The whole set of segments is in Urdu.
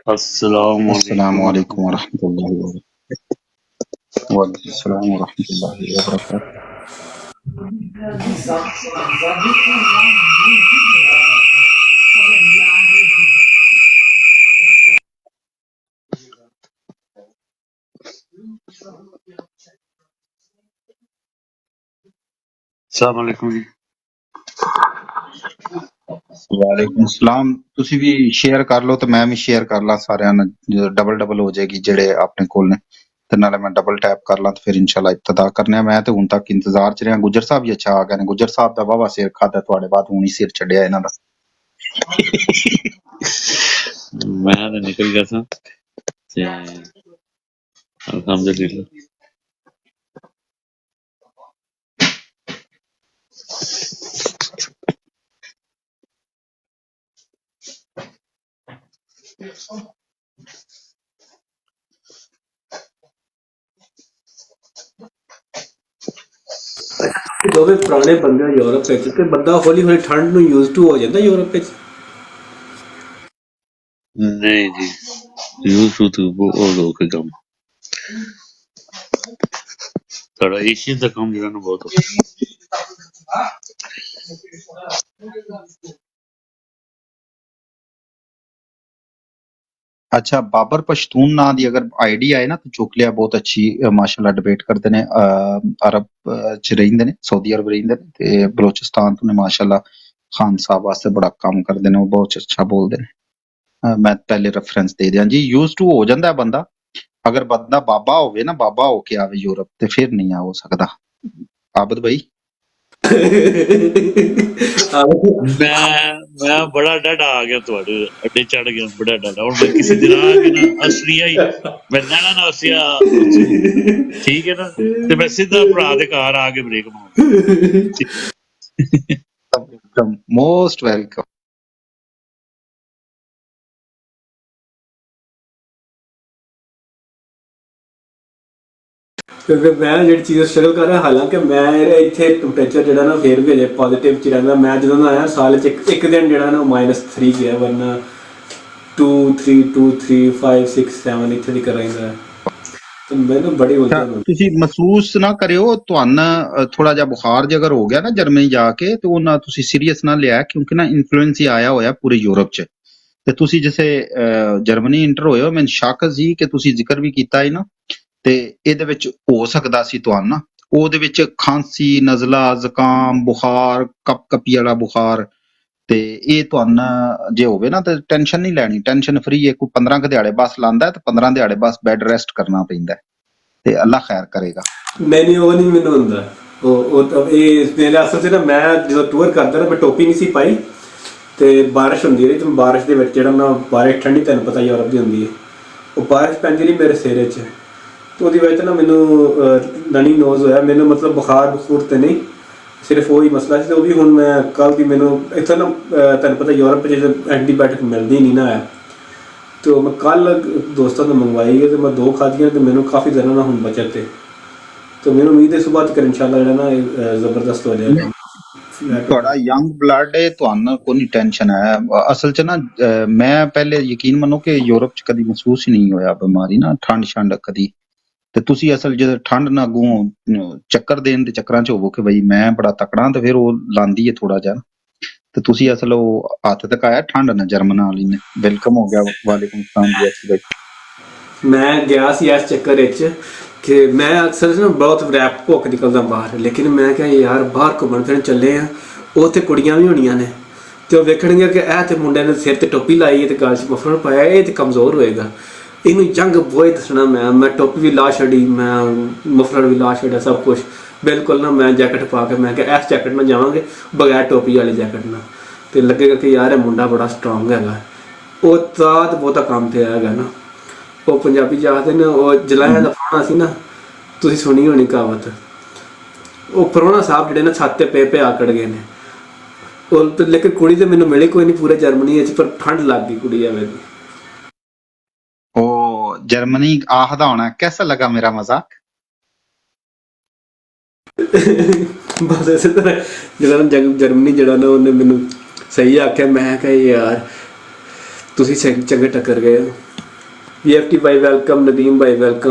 السلام السلام علیکم علیکم ورحمۃ ورحمۃ اللہ وبرکاتہ۔ وعلیکم السلام ورحمۃ اللہ وبرکاتہ۔ السلام علیکم جی۔ وعلیکم السلام۔ ਤੁਸੀਂ ਵੀ ਸ਼ੇਅਰ ਕਰ ਲਓ ਤੇ ਮੈਂ ਵੀ ਸ਼ੇਅਰ ਕਰ ਲਾਂ ਸਾਰਿਆਂ ਨਾਲ, ਡਬਲ ਹੋ ਜਾਏਗੀ ਜਿਹੜੇ ਆਪਣੇ ਕੋਲ ਨੇ, ਤੇ ਨਾਲੇ ਮੈਂ ਡਬਲ ਟੈਪ ਕਰ ਲਾਂ ਤੇ ਫਿਰ ਇਨਸ਼ਾਅੱਲਾ ਇਬਤਦਾ ਕਰਨੇ ਆ। ਮੈਂ ਤੇ ਹੁਣ ਤੱਕ ਇੰਤਜ਼ਾਰ ਚ ਰਿਹਾ। ਗੁੱਜਰ ਸਾਹਿਬ ਵੀ ਅੱਛਾ ਆ ਗਏ ਨੇ। ਗੁੱਜਰ ਸਾਹਿਬ ਦਾ ਵਾਵਾ ਸਿਰ ਖਾਦਾ ਤੁਹਾਡੇ ਬਾਅਦ, ਹੁਣ ਹੀ ਸਿਰ ਛੱਡਿਆ ਇਹਨਾਂ ਦਾ। ਮੈਂ ਤਾਂ ਨਿਕਲ ਗਿਆ ਸਾਂ ਤੇ ਅਲਹਮਦੁਲਿਲਾ। ਦੋਵੇਂ ਪੁਰਾਣੇ ਬੰਦੇ ਯੂਰਪ ਵਿੱਚ, ਤੇ ਬੰਦਾ ਹੌਲੀ ਹੌਲੀ ਠੰਡ ਨੂੰ ਯੂਜ਼ ਟੂ ਹੋ ਜਾਂਦਾ ਯੂਰਪ ਵਿੱਚ। ਨਹੀਂ ਜੀ, ਯੂਜ਼ ਟੂ ਬਹੁਤ ਹੋ ਕੇ ਕੰਮ। ਸਾਡਾ ਏਸ਼ੀਅਨ ਦਾ ਕੰਮ ਜਿਹੜਾ ਨਾ ਬਹੁਤ ਔਖਾ। ਅੱਛਾ, ਬਾਬਰ ਪਸ਼ਤੂਨ ਨਾਂ ਦੀ ਅਗਰ ਆਈਡੀ ਆਏ ਨਾ ਤਾਂ ਚੁੱਕ ਲਿਆ। ਬਹੁਤ ਅੱਛੀ ਮਾਸ਼ਾਅੱਲਾ ਡਿਬੇਟ ਕਰਦੇ ਨੇ। ਅਰਬ ਚ ਰਹਿੰਦੇ ਨੇ, ਸਾਊਦੀ ਅਰਬ ਰਹਿੰਦੇ ਨੇ ਤੇ ਬਲੋਚਿਸਤਾਨ ਤੋਂ ਨੇ। ਮਾਸ਼ਾਅੱਲਾ ਖਾਨ ਸਾਹਿਬ ਵਾਸਤੇ ਬੜਾ ਕੰਮ ਕਰਦੇ ਨੇ, ਉਹ ਬਹੁਤ ਅੱਛਾ ਬੋਲਦੇ ਨੇ। ਮੈਂ ਪਹਿਲੇ ਰੈਫਰੈਂਸ ਦੇ ਦਿਆਂ ਜੀ। ਯੂਜ਼ ਟੂ ਹੋ ਜਾਂਦਾ ਬੰਦਾ, ਅਗਰ ਬੰਦਾ ਬਾਬਾ ਹੋਵੇ ਨਾ, ਬਾਬਾ ਹੋ ਕੇ ਆਵੇ ਯੂਰਪ, ਤੇ ਫਿਰ ਨਹੀਂ ਆ ਹੋ ਸਕਦਾ। ਆਬਦ ਭਾਈ ਮੈਂ ਬੜਾ ਡਾਢਾ ਆ ਗਿਆ ਤੁਹਾਡੇ ਅੱਡੇ ਚੜ ਗਿਆ, ਬੜਾ ਡਾਢਾ। ਹੁਣ ਮੈਂ ਕਿਸੇ ਦਿਨ ਆ ਕੇ ਨਾ ਆਸਟਰੀਆ ਹੀ ਮੈਂ ਲੈਣਾ ਨਾ ਆਸਟਰੀਆ, ਠੀਕ ਹੈ ਨਾ, ਤੇ ਮੈਂ ਸਿੱਧਾ ਭਰਾ ਦੇ ਘਰ ਆ ਕੇ ਬ੍ਰੇਕ ਮਾਰੂੰਗਾ। Most welcome. ਕਿਉਂਕਿ ਮੈਂ ਜਿਹੜੀ ਚੀਜ਼ ਸਟਰਗਲ ਕਰ ਰਿਹਾ, ਹਾਲਾਂਕਿ ਮੈਂ ਇੱਥੇ ਟੈਂਪਰੇਚਰ ਜਿਹੜਾ ਨਾ ਫੇਰ ਵੀ ਅਜੇ ਪੋਜ਼ੀਟਿਵ 'ਚ ਰਹਿੰਦਾ। ਮੈਂ ਜਦੋਂ ਦਾ ਆਇਆ ਸਾਲ 'ਚ ਇੱਕ ਦਿਨ ਜਿਹੜਾ ਨਾ -3 ਗਿਆ, ਵਰਨਾ 2 3 2 3 5 6 7 ਇੱਥੇ ਦੀ ਕਰ ਰਹਿੰਦਾ ਹੈ। ਤੇ ਮੈਨੂੰ ਬੜੀ ਉਲਝਣ ਹੁੰਦੀ। ਤੁਸੀਂ ਮਹਿਸੂਸ ਨਾ ਕਰਿਓ, ਤੁਹਾਨੂੰ ਥੋੜਾ ਜਿਹਾ ਬੁਖਾਰ ਜੇ ਅਗਰ ਹੋ ਗਿਆ ਨਾ ਜਰਮਨੀ ਜਾ ਕੇ, ਤੇ ਉਹਨਾਂ ਤੁਸੀਂ ਸੀਰੀਅਸ ਨਾ ਲਿਆ, ਕਿਉਂਕਿ ਨਾ ਇਨਫਲੂਐਂਸ ਹੀ ਆਇਆ ਹੋਇਆ ਪੂਰੇ ਯੂਰਪ 'ਚ। ਤੇ ਤੁਸੀਂ ਜਿਸੇ ਜਰਮਨੀ ਇੰਟਰ ਹੋਏ ਹੋ, ਮੈਨੂੰ ਸ਼ੱਕ ਸੀ ਕਿ ਤੁਸੀਂ ਜ਼ਿਕਰ ਵੀ ਕੀਤਾ ਹੈ ਨਾ, ਤੇ ਇਹਦੇ ਵਿੱਚ ਹੋ ਸਕਦਾ ਸੀ ਤੁਹਾਨੂੰ ਨਾ, ਉਹਦੇ ਵਿੱਚ ਖਾਂਸੀ, ਨਜ਼ਲਾ, ਜ਼ੁਕਾਮ, ਬੁਖਾਰ, ਕਪਕਪੀ ਵਾਲਾ ਬੁਖਾਰ, ਤੇ ਇਹ ਤੁਹਾਨੂੰ ਜੇ ਹੋਵੇ ਨਾ ਤੇ ਟੈਨਸ਼ਨ ਨਹੀਂ ਲੈਣੀ। ਟੈਨਸ਼ਨ ਫਰੀ ਹੈ। ਕੋਈ 15 ਕੁ ਦਿਹਾੜੇ ਬਸ ਲਾਂਦਾ ਤੇ 15 ਦਿਹਾੜੇ ਬਸ ਬੈੱਡ ਰੈਸਟ ਕਰਨਾ ਪੈਂਦਾ ਤੇ ਅੱਲਾ ਖੈਰ ਕਰੇਗਾ। ਨਹੀਂ ਉਹ ਨਹੀਂ ਮੈਨੂੰ ਹੁੰਦਾ। ਉਹ ਇਹ ਮੇਰੇ ਅਸਲ 'ਚ ਨਾ, ਮੈਂ ਜਦੋਂ ਟੂਰ ਕਰਦਾ ਨਾ, ਮੈਂ ਟੋਪੀ ਨਹੀਂ ਸੀ ਪਾਈ ਤੇ ਬਾਰਿਸ਼ ਹੁੰਦੀ ਰਹੀ, ਤੇ ਬਾਰਿਸ਼ ਦੇ ਵਿੱਚ ਜਿਹੜਾ ਨਾ, ਬਾਰਿਸ਼ ਠੰਡੀ ਤੁਹਾਨੂੰ ਪਤਾ ਯੂਰਪ ਦੀ ਹੁੰਦੀ ਹੈ, ਉਹ ਬਾਰਿਸ਼ ਪੈਂਦੀ ਰਹੀ ਮੇਰੇ ਸਿਰ 'ਚ, ਤੇ ਉਹਦੀ ਵਜ੍ਹਾ 'ਤੇ ਨਾ ਮੈਨੂੰ ਰਨਿੰਗ ਨੋਜ਼ ਹੋਇਆ। ਮੈਨੂੰ ਮਤਲਬ ਬੁਖਾਰ ਤੇ ਨਹੀਂ, ਸਿਰਫ ਉਹੀ ਮਸਲਾ ਸੀ। ਤੇ ਉਹ ਵੀ ਹੁਣ ਮੈਂ ਕੱਲ੍ਹ ਦੀ, ਮੈਨੂੰ ਇੱਥੇ ਨਾ ਤੁਹਾਨੂੰ ਪਤਾ ਯੂਰਪ 'ਚ ਐਂਟੀਬਾਇਓਟਿਕ ਮਿਲਦੀ ਨਹੀਂ ਨਾ ਹੈ, ਤੇ ਮੈਂ ਕੱਲ੍ਹ ਦੋਸਤਾਂ ਤੋਂ ਮੰਗਵਾਈ ਹੈ, ਤੇ ਮੈਂ 2 ਖਾਧੀਆਂ, ਤੇ ਮੈਨੂੰ ਕਾਫੀ ਦਿਨਾਂ ਨਾਲ ਹੁਣ ਬਚਤ ਹੈ। ਤੇ ਮੈਨੂੰ ਉਮੀਦ ਹੈ ਸੁਬਾਹ ਤੱਕ ਇਨਸ਼ਾਅੱਲਾ ਜਿਹੜਾ ਨਾ ਜ਼ਬਰਦਸਤ ਹੋ ਜਾਏਗਾ। ਤੁਹਾਡਾ ਯੰਗ ਬਲੱਡ ਹੈ, ਤੁਹਾਨੂੰ ਕੋਈ ਟੈਨਸ਼ਨ ਹੈ। ਅਸਲ 'ਚ ਨਾ ਮੈਂ ਪਹਿਲੇ ਯਕੀਨ ਮੰਨੋ ਕਿ ਯੂਰਪ 'ਚ ਕਦੀ ਮਹਿਸੂਸ ਹੀ ਨਹੀਂ ਹੋਇਆ ਬਿਮਾਰੀ ਨਾ, ਠੰਡ ਕਦੀ। ਤੇ ਤੁਸੀਂ ਅਸਲ ਜਦੋਂ ਠੰਡ ਨਾ ਅੱਗੋਂ ਚੱਕਰ ਦੇਣ ਦੇ ਚੱਕਰਾਂ 'ਚ ਹੋਵੋ ਕਿ ਬਈ ਮੈਂ ਬੜਾ ਤਕੜਾ, ਤੇ ਫਿਰ ਉਹ ਲਾਂਦੀ ਹੈ ਥੋੜਾ ਜਿਹਾ। ਤੇ ਤੁਸੀਂ ਅਸਲ ਉਹ ਹੱਥ ਤੱਕ ਆਇਆ ਠੰਡ ਨਾ ਜਰਮਨ ਵਾਲੀ ਨੇ। ਵੈਲਕਮ ਹੋ ਗਿਆ। ਵਾਲੇਕੁਮ ਸਲਾਮ ਜੀ। ਮੈਂ ਗਿਆ ਸੀ ਇਸ ਚੱਕਰ ਵਿੱਚ ਕਿ ਮੈਂ ਅਕਸਰ ਨਾ ਬਹੁਤ ਰੈਪ ਭੁੱਖ ਨਿਕਲਦਾ ਬਾਹਰ, ਲੇਕਿਨ ਮੈਂ ਕਿਹਾ ਯਾਰ ਬਾਹਰ ਘੁੰਮਣ ਫਿਰਨ ਚੱਲੇ ਆ, ਉੱਥੇ ਕੁੜੀਆਂ ਵੀ ਹੋਣੀਆਂ ਨੇ, ਤੇ ਉਹ ਵੇਖਣਗੇ ਕਿ ਇਹ ਤੇ ਮੁੰਡੇ ਨੇ ਸਿਰ ਤੇ ਟੋਪੀ ਲਾਈ ਹੈ ਤੇ ਗਲ 'ਚ ਮਫਲਰ ਪਾਇਆ, ਇਹ ਤੇ ਕਮਜ਼ੋਰ ਹੋਏਗਾ, ਇਹਨੂੰ ਜੰਗ ਬੋਏ ਦੱਸਣਾ। ਮੈਂ ਟੋਪੀ ਵੀ ਲਾ ਛੱਡੀ, ਮੈਂ ਮਫਲਰ ਵੀ ਲਾ ਛੱਡਿਆ, ਸਭ ਕੁਛ ਬਿਲਕੁਲ ਨਾ। ਮੈਂ ਜੈਕਟ ਪਾ ਕੇ, ਮੈਂ ਕਿਹਾ ਇਸ ਜੈਕਟ ਨਾਲ ਜਾਵਾਂਗੇ, ਬਗੈਰ ਟੋਪੀ ਵਾਲੀ ਜੈਕਟ ਨਾਲ, ਤੇ ਲੱਗੇਗਾ ਕਿ ਯਾਰ ਇਹ ਮੁੰਡਾ ਬੜਾ ਸਟਰੋਂਗ ਹੈਗਾ। ਉਹ ਤਾਂ ਬਹੁਤਾ ਕੰਮ ਤੇ ਆਇਆ ਹੈਗਾ ਨਾ। ਉਹ ਪੰਜਾਬੀ ਜਾਦੇ ਨੇ, ਉਹ ਜਲਾਇਆ ਦਾ ਪ੍ਰਾਹੁਣਾ ਸੀ ਨਾ, ਤੁਸੀਂ ਸੁਣੀ ਹੋਣੀ ਕਹਾਵਤ। ਉਹ ਪ੍ਰਾਹੁਣਾ ਸਾਹਿਬ ਜਿਹੜੇ ਨਾ ਛੱਤ ਤੇ ਪੇ ਆਕੜ ਗਏ ਨੇ। ਉਹ ਲੇਕਿਨ ਕੁੜੀ ਤੇ ਮੈਨੂੰ ਮਿਲੀ ਕੋਈ ਨਹੀਂ ਪੂਰੇ ਜਰਮਨੀ ਵਿੱਚ, ਪਰ ਠੰਡ ਲੱਗ ਗਈ ਕੁੜੀ ਐਵੇਂ ਦੀ। ਉਹ ਜਰਮਨੀ ਆਖਦਾ ਹੋਣਾ ਕੈਸਾ ਲਗਾ ਮੇਰਾ ਮਜ਼ਾਕ। ਬਸ ਇਸੇ ਤਰ੍ਹਾਂ ਜਿਹੜਾ ਜਰਮਨੀ ਜਿਹੜਾ ਨਾ, ਉਹਨੇ ਮੈਨੂੰ ਸਹੀ ਆਖਿਆ। ਮੈਂ ਕਿਹਾ ਯਾਰ ਤੁਸੀਂ ਚੰਗੇ ਟੱਕਰ ਗਏ ਹੋ। BFT ਭਾਈ ਵੈਲਕਮ, ਨਦੀਮ ਭਾਈ ਵੈਲਕਮ।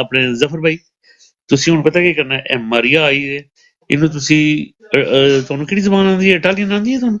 ਆਪਣੇ ਜ਼ਫਰ ਭਾਈ ਤੁਸੀਂ ਹੁਣ ਪਤਾ ਕੀ ਕਰਨਾ ਹੈ ਇਹ ਮਰੀਆ ਆਈ ਹੈ ਇਹਨੂੰ ਤੁਸੀਂ ਤੁਹਾਨੂੰ ਕਿਹੜੀ ਜ਼ਬਾਨ ਆਉਂਦੀ ਹੈ ਇਟਾਲੀਅਨ ਆਉਂਦੀ ਹੈ ਤੁਹਾਨੂੰ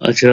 ਅੱਛਾ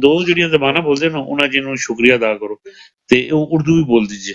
ਦੋ ਜਿਹੜੀਆਂ ਜ਼ਬਾਨਾਂ ਬੋਲਦੇ ਹੋ ਨਾ ਉਹਨਾਂ ਜਿਹਨੂੰ ਸ਼ੁਕਰੀਆ ਅਦਾ ਕਰੋ ਤੇ ਉਹ ਉਰਦੂ ਵੀ ਬੋਲ ਦੀਜੇ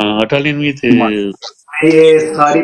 ਹਾਂ ਇਟਾਲੀਅਨ ਵੀ ਤੇ ਇਹ ਸਾਰੀ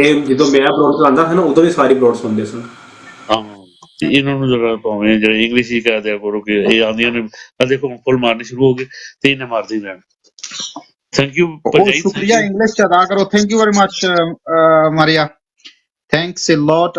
ਇਹ ਜਦੋਂ ਮੈਂ ਅਬਰੋਡ ਤੋਂ ਆਉਂਦਾ ਹੈ ਨਾ ਉਦੋਂ ਵੀ ਸਾਰੀ ਅਬਰੋਡ ਸੁਣਦੇ ਸਨ। ਹਾਂ ਤੇ ਇਹਨਾਂ ਨੂੰ ਜਰਾ ਭਾਵੇਂ ਜਿਹੜੇ ਇੰਗਲਿਸ਼ ਹੀ ਕਹਿ ਦਿਆ ਕਰੋ ਕਿ ਇਹ ਆਉਂਦੀਆਂ ਨੇ ਆ ਦੇਖੋ ਫੁੱਲ ਮਾਰਨੇ ਸ਼ੁਰੂ ਹੋ ਗਏ ਤੇ ਇਹਨੇ ਮਾਰਦੇ ਰਹਿਣ ਥੈਂਕ ਯੂ ਉਹ ਭਰਜਾਈ ਥੈਂਕ ਸ਼ੁਕਰੀਆ ਯੂ ਇੰਗਲਿਸ਼ ਚ ਅਦਾ ਕਰੋ thank you very much Maria thanks a lot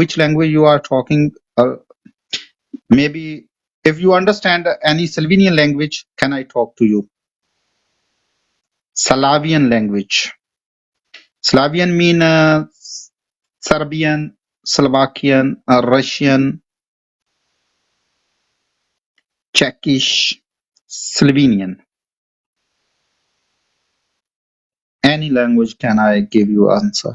which language you are talking maybe if you understand any Slovenian language can I talk to you Slavian language Slavian mean Serbian Slovakian Russian Czechish Slovenian any language can I give you answer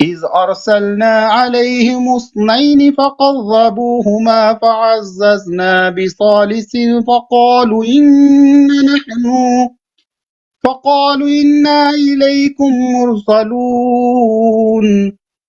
إذ أرسلنا عليهم اثنين فكذبوهما فعززنا بثالث فقالوا إنا إليكم مرسلون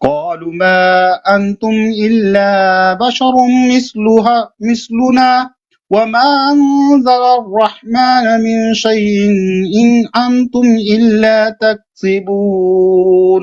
قالوا ما أنتم إلا بشر مثلنا وما أنزل الرحمن من شيء إن أنتم إلا تكذبون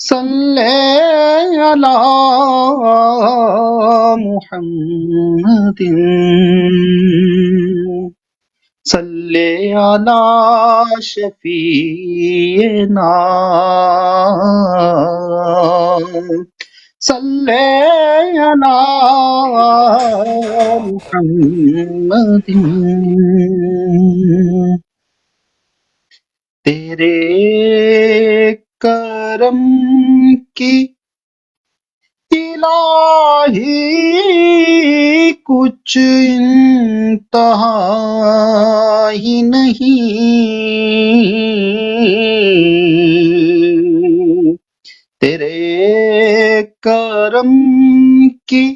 صلی علی محمد صلی علی شفیعنا صلی علی محمد تیرے کرم کی الہی کچھ انتہا ہی نہیں، تیرے کرم کی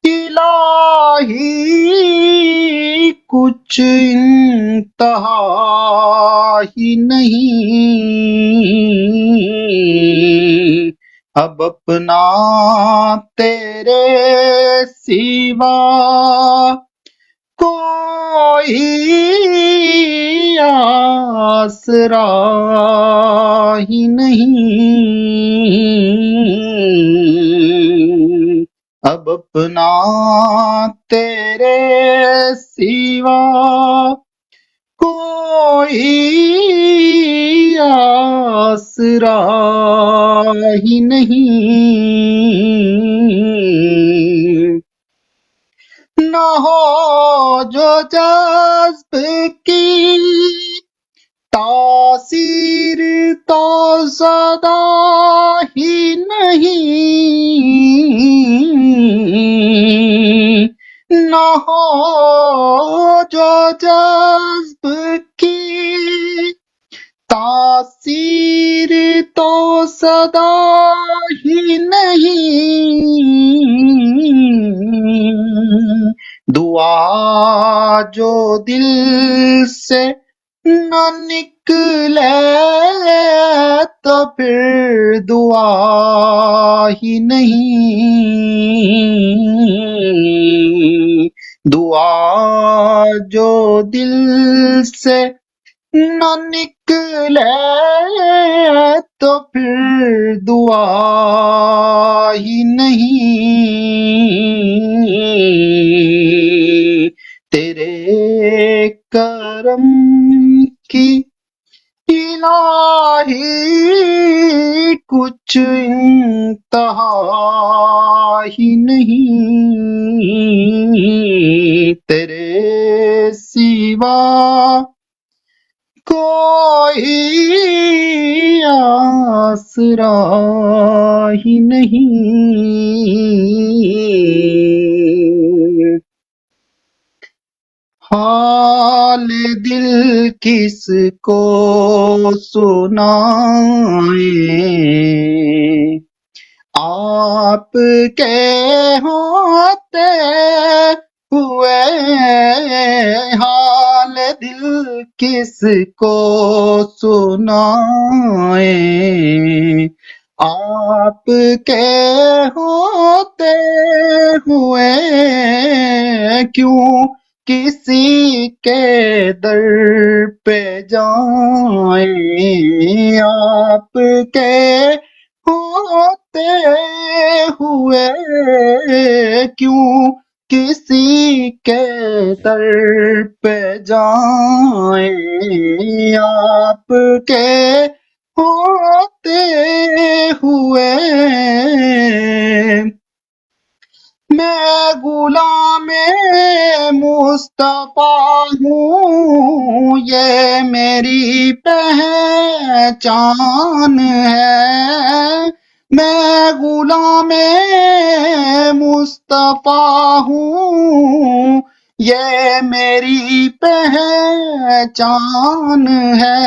الہی کچھ انتہا ہی نہیں، اب اپنا تیرے سوا کوئی آسرا ہی نہیں، اب اپنا تیرے سوا کوئی آسرا ہی نہیں، نہ ہو جو جذب کی تاثیر تو صدا ہی نہیں، نہ ہو جو جذب کی تاثیر تو صدا ہی نہیں، دعا جو دل سے نہ نکلے تو پھر دعا ہی نہیں، دعا جو دل سے نہ نکلے تو پھر دعا ہی نہیں، تیرے کرم کی الہی کچھ انتہا ہی نہیں، تیرے سوا کوئی آسرا ہی نہیں، حال دل کس کو سنائیں، آپ کے ہوتے ہوئے حال دل کس کو سنائیں، آپ کے ہوتے ہوئے کیوں کسی کے در پہ جائیں، آپ کے ہوتے ہوئے کیوں کسی کے در پہ جائیں، آپ کے ہوتے ہوئے میں غلام مصطفیٰ ہوں، یہ میری پہچان ہے، میں غلام مصطفیٰ ہوں، یہ میری پہچان ہے،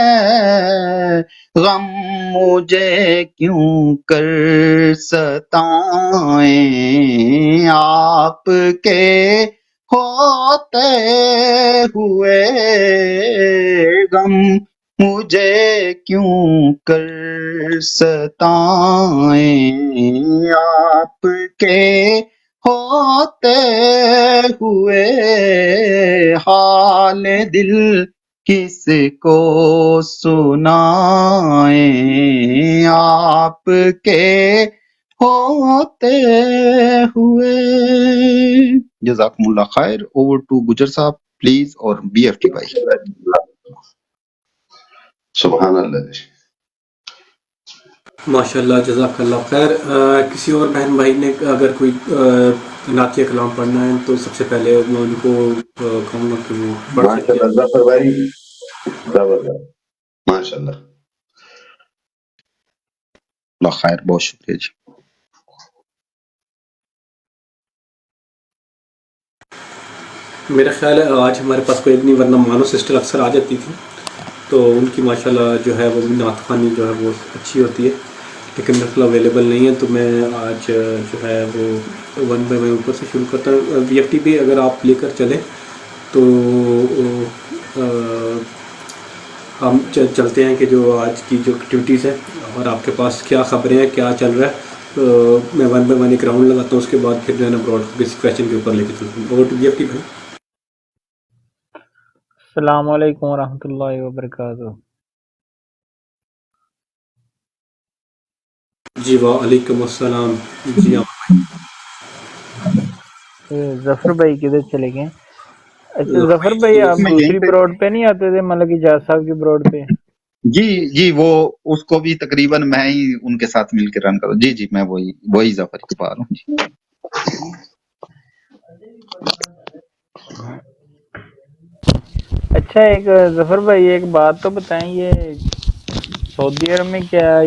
غم مجھے کیوں کر ستائیں، آپ کے ہوتے ہوئے غم مجھے کیوں کر ستائیں، آپ کے ہوتے ہوئے حال دل کس کو سنائیں آپ کے ہوتے ہوئے. جزاکم اللہ خیر. اوور ٹو گجر صاحب پلیز اور بی ایف ٹی بھائی. سبحان اللہ جی. ماشاءاللہ جزاک اللہ خیر. کسی اور بہن بھائی نے اگر کوئی نعتیہ کلام پڑھنا ہے تو سب سے پہلے میں ان کو کہوں گا کہ وہ پڑھ سکتے ماشاء اللہ ظفر بھائی زبردست ماشاء اللہ. اللہ خیر. بہت شکریہ جی. ہیں. میرا خیال ہے آج ہمارے پاس کوئی نہیں، ورنہ مانو سسٹر اکثر آ جاتی تھی تو ان کی ماشاءاللہ جو ہے وہ نعت خوانی جو ہے وہ اچھی ہوتی ہے، لیکن میرے خیال اویلیبل نہیں ہے، تو میں آج جو ہے وہ ون بائی ون اوپر سے شروع کرتا ہوں. وی ایف ٹی بھی اگر آپ لے کر چلیں تو ہم چلتے ہیں کہ جو آج کی جو ایکٹیویٹیز ہیں اور آپ کے پاس کیا خبریں ہیں، کیا چل رہا ہے. میں ون بائی ون ایک راؤنڈ لگاتا ہوں، اس کے بعد پھر جو ہے نا براڈ بیسک کویشچن کے اوپر لے کے چلتا ہوں. Over to V F T بھائی. السلام علیکم ورحمۃ اللہ وبرکاتہ. جی وعلیکم السلام. جی ظفر بھائی کدھر چلے گئے؟ اچھا آپ ظفر بھائی آپ میں یہیں دوسری پہ. براڈ پہ نہیں آتے تھے، مطلب کہ جاز صاحب کی براڈ پہ؟ جی وہ اس کو بھی تقریباً میں ہی ان کے ساتھ مل کے رن کروں. جی میں وہی ظفر اقبال ہوں جی. اچھا ایک ظفر بھائی ایک بات تو بتائیں، یہ سعودی عرب میں کیا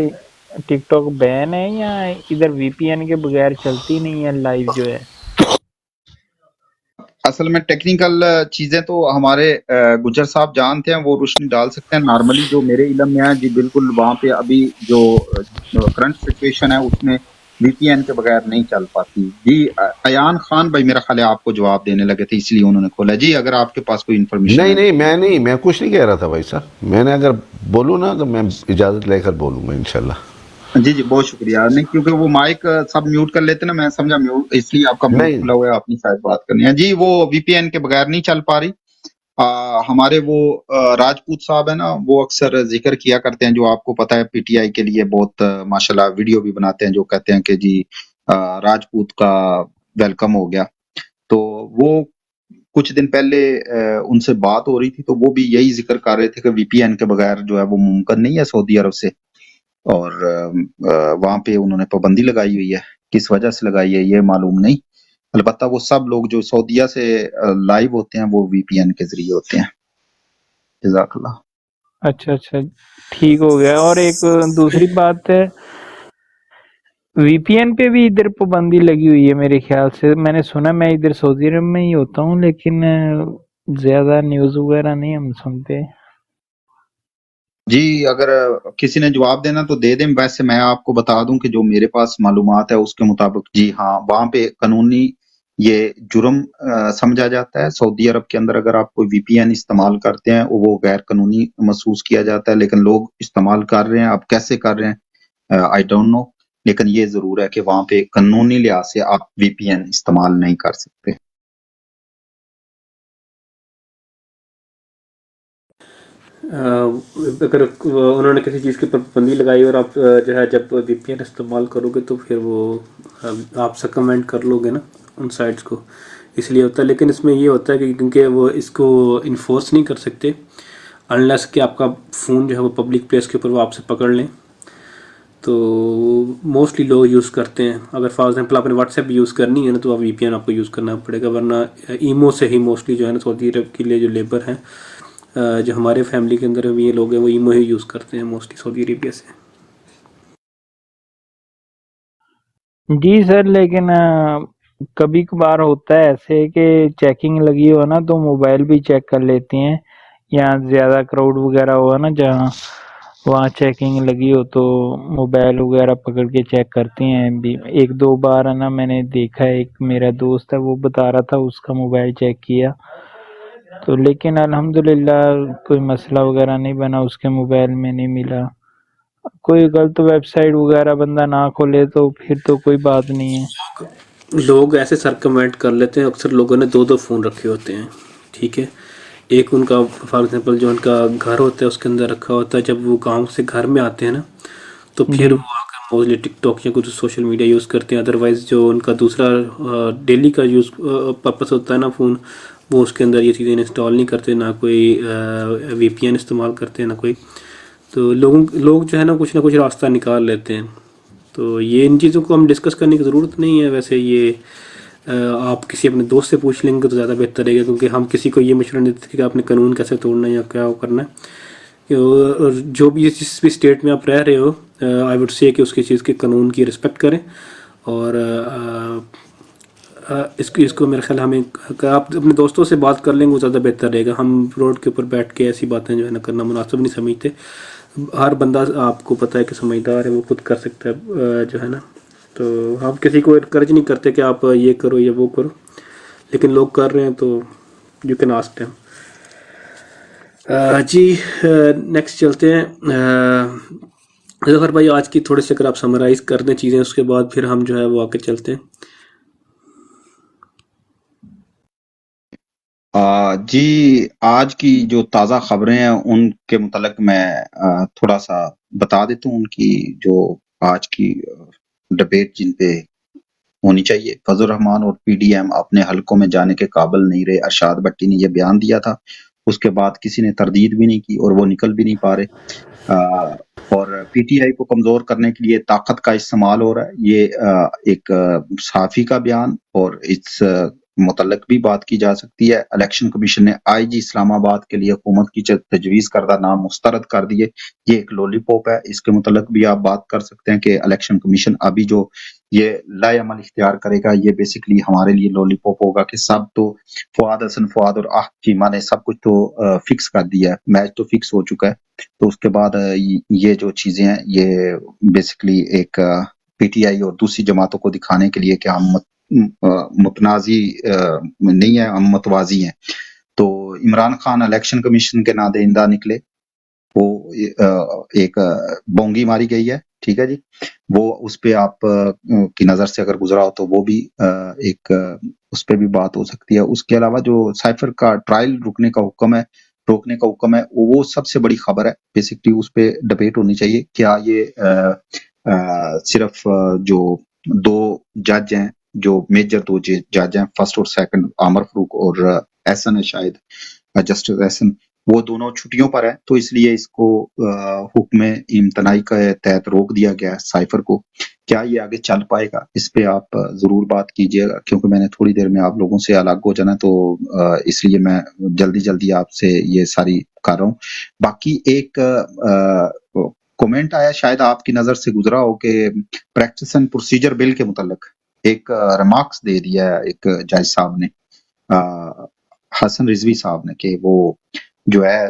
ٹک ٹاک بین ہے یا ادھر وی پی این کے بغیر چلتی نہیں ہے لائیو جو ہے؟ اصل میں ٹیکنیکل چیزیں تو ہمارے گجر صاحب جانتے ہیں، وہ روشنی ڈال سکتے ہیں. نارملی جو میرے علم میں ہے جی بالکل وہاں پہ ابھی جو کرنٹ سچویشن ہے اس میں وی پی این کے بغیر نہیں چل پاتی. جی ایان خان بھائی میرا خیال ہے آپ کو جواب دینے لگے تھے، اس لیے انہوں نے کھولا. جی اگر آپ کے پاس کوئی انفارمیشن ہے. نہیں میں کچھ نہیں کہہ رہا تھا بھائی صاحب. میں نے اگر بولوں نا تو میں اجازت لے کر بولوں گا انشاءاللہ. جی بہت شکریہ. نہیں کیونکہ وہ مائک سب میوٹ کر لیتے نا، میں سمجھا میوٹ، اس لیے آپ کا میوٹ نہیں کھلا ہوا ہے، آپ نے شاید بات کرنی ہے. جی وہ وی پی این کے بغیر نہیں چل پا رہی. ہمارے وہ راجپوت صاحب ہیں نا، وہ اکثر ذکر کیا کرتے ہیں، جو آپ کو پتا ہے پی ٹی آئی کے لیے بہت ماشاءاللہ ویڈیو بھی بناتے ہیں، جو کہتے ہیں کہ جی راجپوت کا ویلکم ہو گیا. تو وہ کچھ دن پہلے ان سے بات ہو رہی تھی تو وہ بھی یہی ذکر کر رہے تھے کہ وی پی این کے بغیر جو ہے وہ ممکن نہیں ہے سعودی عرب سے، اور وہاں پہ انہوں نے پابندی لگائی ہوئی ہے. کس وجہ سے لگائی ہے یہ معلوم نہیں، البتہ وہ سب لوگ جو سعودیہ سے لائیو ہوتے ہیں وہ وی پی این کے ذریعے ہوتے ہیں. جزاک اللہ. اچھا ٹھیک ہو گیا. اور ایک دوسری بات ہے، وی پی این پہ بھی ادھر پابندی لگی ہوئی ہے میرے خیال سے. میں نے سنا، میں ادھر سعودی عرب میں ہی ہوتا ہوں لیکن زیادہ نیوز وغیرہ نہیں ہم سنتے. جی اگر کسی نے جواب دینا تو دے دیں. ویسے میں آپ کو بتا دوں کہ جو میرے پاس معلومات ہے اس کے مطابق جی ہاں وہاں پہ قانونی یہ جرم سمجھا جاتا ہے. سعودی عرب کے اندر اگر آپ کوئی وی پی این استعمال کرتے ہیں وہ غیر قانونی محسوس کیا جاتا ہے، لیکن لوگ استعمال کر رہے ہیں. اب کیسے کر رہے ہیں آئی ڈونٹ نو، لیکن یہ ضرور ہے کہ وہاں پہ قانونی لحاظ سے آپ وی پی این استعمال نہیں کر سکتے. اگر انہوں نے کسی چیز کے اوپر پابندی لگائی اور آپ جو ہے جب وی پی این استعمال کرو گے تو پھر وہ آپ سرکموینٹ کر لو گے نا ان سائٹس کو، اس لیے ہوتا ہے. لیکن اس میں یہ ہوتا ہے کہ کیونکہ وہ اس کو انفورس نہیں کر سکتے انلیس کہ آپ کا فون جو ہے وہ پبلک پلیس کے اوپر وہ آپ سے پکڑ لیں. تو موسٹلی لوگ یوز کرتے ہیں. اگر فار ایگزامپل آپ نے واٹس ایپ یوز کرنی ہے نا تو آپ وی پی این آپ کو یوز کرنا پڑے گا، ورنہ ایمو سے ہی موسٹلی جو ہے نا سعودی عرب کے لیے جو لیبر ہیں جو ہمارے فیملی کے اندر یہ لوگ ہیں وہ ایمو ہی یوز کرتے ہیں موسٹلی سعودی عربیہ سے. جی سر، لیکن کبھی کبھار ہوتا ہے ایسے کہ چیکنگ لگی ہو نا تو موبائل بھی چیک کر لیتے ہیں، یا زیادہ کراؤڈ وغیرہ ہوا نا جہاں وہاں چیکنگ لگی ہو تو موبائل وغیرہ پکڑ کے چیک کرتے ہیں بھی. ایک دو بار ہے نا میں نے دیکھا ہے، ایک میرا دوست ہے وہ بتا رہا تھا اس کا موبائل چیک کیا تو، لیکن الحمدللہ کوئی مسئلہ وغیرہ نہیں بنا، اس کے موبائل میں نہیں ملا. کوئی غلط ویب سائٹ وغیرہ بندہ نہ کھولے تو پھر تو کوئی بات نہیں ہے. لوگ ایسے سرکموینٹ کر لیتے ہیں. اکثر لوگوں نے دو فون رکھے ہوتے ہیں، ٹھیک ہے. ایک ان کا فار ایگزامپل جو ان کا گھر ہوتا ہے اس کے اندر رکھا ہوتا ہے، جب وہ گاؤں سے گھر میں آتے ہیں نا تو پھر وہ آ کر موسٹلی ٹک ٹاک یا کچھ سوشل میڈیا یوز کرتے ہیں. ادروائز جو ان کا دوسرا ڈیلی کا یوز پرپس ہوتا ہے نا فون، وہ اس کے اندر یہ چیزیں انسٹال نہیں کرتے، نہ کوئی وی پی این استعمال کرتے ہیں، نہ کوئی. تو لوگ جو ہے نا کچھ راستہ نکال لیتے ہیں. تو یہ ان چیزوں کو ہم ڈسکس کرنے کی ضرورت نہیں ہے. ویسے یہ آپ کسی اپنے دوست سے پوچھ لیں گے تو زیادہ بہتر رہے گا، کیونکہ ہم کسی کو یہ مشورہ نہیں دیتے کہ آپ نے قانون کیسے توڑنا ہے یا کیا کرنا ہے. اور جو بھی جس بھی اسٹیٹ میں آپ رہ رہے ہو، آئی وڈ سے کہ اس کی چیز کے قانون کی رسپیکٹ کریں. اور اس کو میرے خیال ہمیں آپ اپنے دوستوں سے بات کر لیں گے وہ زیادہ بہتر رہے گا. ہم روڈ کے اوپر بیٹھ کے ایسی باتیں جو ہے نا کرنا مناسب نہیں سمجھتے. ہر بندہ آپ کو پتہ ہے کہ سمجھدار ہے، وہ خود کر سکتا ہے جو ہے نا. تو ہم کسی کو انکریج نہیں کرتے کہ آپ یہ کرو یا وہ کرو، لیکن لوگ کر رہے ہیں تو یو کین آسک دیم. جی نیکسٹ چلتے ہیں. ظفر بھائی آج کی تھوڑے سے اگر آپ سمرائز کر دیں چیزیں، اس کے بعد پھر ہم جو ہے وہ آگے چلتے ہیں. جی آج کی جو تازہ خبریں ہیں ان کے متعلق میں تھوڑا سا بتا دیتا ہوں. ان کی جو آج کی ڈبیٹ جن پہ ہونی چاہیے، فضل الرحمان اور پی ڈی ایم اپنے حلقوں میں جانے کے قابل نہیں رہے. ارشاد بٹی نے یہ بیان دیا تھا، اس کے بعد کسی نے تردید بھی نہیں کی اور وہ نکل بھی نہیں پا رہے. اور پی ٹی آئی کو کمزور کرنے کے لیے طاقت کا استعمال ہو رہا ہے. یہ ایک صحافی کا بیان، اور اس متعلق بھی بات کی جا سکتی ہے. الیکشن کمیشن نے آئی جی اسلام آباد کے لیے حکومت کی تجویز کردہ نام مسترد کر دیے. یہ ایک لولی پاپ ہے. اس کے متعلق بھی آپ بات کر سکتے ہیں کہ الیکشن کمیشن ابھی جو یہ لائے عمل اختیار کرے گا، یہ بیسیکلی ہمارے لیے لولی پاپ ہوگا کہ سب تو فواد حسن فواد اور آہ چیمہ نے سب کچھ تو فکس کر دیا ہے، میچ تو فکس ہو چکا ہے. تو اس کے بعد یہ جو چیزیں ہیں یہ بیسیکلی ایک پی ٹی آئی اور دوسری جماعتوں کو دکھانے کے لیے کہ ہم متنازع نہیں ہیں، ہم متوازی ہیں. تو عمران خان الیکشن کمیشن کے نادہندہ نکلے، وہ ایک بونگی ماری گئی ہے، ٹھیک ہے جی. وہ اس پہ آپ کی نظر سے اگر گزرا ہو تو وہ بھی ایک اس پہ بھی بات ہو سکتی ہے. اس کے علاوہ جو سائفر کا ٹرائل روکنے کا حکم ہے وہ سب سے بڑی خبر ہے. بیسکلی اس پہ ڈبیٹ ہونی چاہیے. کیا یہ صرف جو دو جج ہیں، جو میجر دو جج ہیں، فرسٹ اور سیکنڈ، عامر فاروق اور احسن ہے شاید، جسٹس احسن، وہ دونوں چھٹیوں پر ہیں، تو اس لیے اس کو حکم امتناعی کے تحت روک دیا گیا ہے سائفر کو. کیا یہ آگے چل پائے گا؟ اس پہ آپ ضرور بات کیجیے گا، کیونکہ میں نے تھوڑی دیر میں آپ لوگوں سے الگ ہو جانا، تو اس لیے میں جلدی آپ سے یہ ساری کر رہا ہوں. باقی ایک کومنٹ آیا، شاید آپ کی نظر سے گزرا ہو، کہ پریکٹس اینڈ پروسیجر بل کے متعلق ایک ریمارکس دے دیا ہے ایک جج صاحب نے، حسن رضوی صاحب نے، کہ وہ جو ہے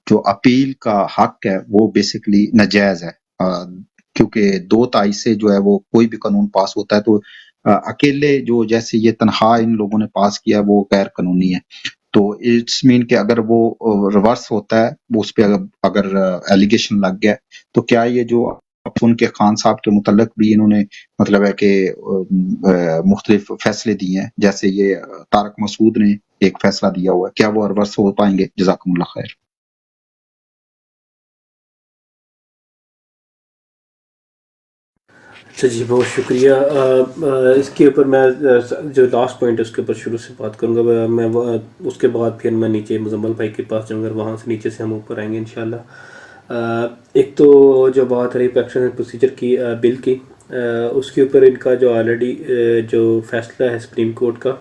جو اپیل کا حق ہے وہ بیسیکلی ناجائز ہے. کیونکہ 2 تائی سے جو ہے وہ کوئی بھی قانون پاس ہوتا ہے تو اکیلے جو جیسے یہ تنہا ان لوگوں نے پاس کیا وہ غیر قانونی ہے. تو اٹس مین کہ اگر وہ ریورس ہوتا ہے، وہ اس پہ اگر ایلیگیشن لگ گیا، تو کیا یہ جو ان کے خان صاحب کے متعلق بھی انہوں نے مطلب ہے کہ مختلف فیصلے دیے ہیں، جیسے یہ طارق مسعود نے ایک فیصلہ دیا ہوا ہے، کیا وہ ریورس ہو پائیں گے؟ جزاکم اللہ خیر. اچھا جی، بہت شکریہ. اس کے اوپر میں جو لاسٹ پوائنٹ ہے اس کے اوپر شروع سے بات کروں گا. میں اس کے بعد پھر میں نیچے مزمل بھائی کے پاس جاؤں گا، وہاں سے نیچے سے ہم اوپر آئیں گے انشاءاللہ. ایک تو جو بات رہی پریکٹس اینڈ پروسیجر کی بل کی، اس کے اوپر ان کا جو آلریڈی جو فیصلہ ہے سپریم کورٹ کا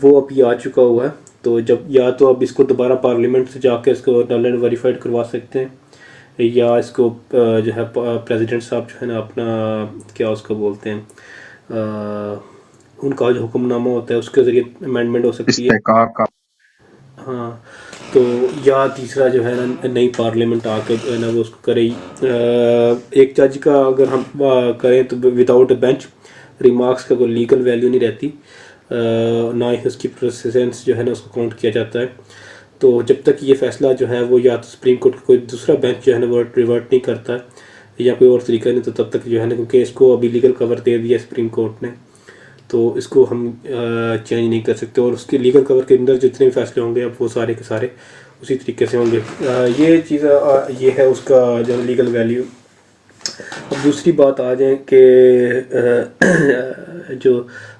وہ ابھی آ چکا ہوا ہے. تو جب یا تو اب اس کو دوبارہ پارلیمنٹ سے جا کے اس کو نل اینڈ ویریفائڈ کروا سکتے ہیں، یا اس کو جو ہے پریزیڈنٹ صاحب جو ہے نا اپنا کیا اس کو بولتے ہیں ان کا جو حکم نامہ ہوتا ہے اس کے ذریعے امینڈمنٹ ہو سکتی ہے. ہاں، تو یا تیسرا جو ہے نا نئی پارلیمنٹ آ کے جو ہے نا وہ اس کو کرے. ایک جج کا اگر ہم کریں تو وداؤٹ اے بینچ ریمارکس کا کوئی لیگل ویلیو نہیں رہتی، نہ ہی اس کی پریسیڈنس جو ہے نا اس کو کاؤنٹ کیا جاتا ہے. تو جب تک یہ فیصلہ جو ہے وہ یا تو سپریم کورٹ کا کوئی دوسرا بینچ جو ہے نا وہ ریورٹ نہیں کرتا ہے یا کوئی اور طریقہ نہیں، تو تب تک جو ہے نا، کیونکہ اس کو ابھی لیگل کور دے دیا سپریم کورٹ نے، تو اس کو ہم چینج نہیں کر سکتے، اور اس کے لیگل کور کے اندر جتنے بھی فیصلے ہوں گے اب وہ سارے کے سارے اسی طریقے سے ہوں گے. یہ چیز یہ ہے اس کا جو لیگل ویلیو. اب دوسری بات آ جائیں کہ جو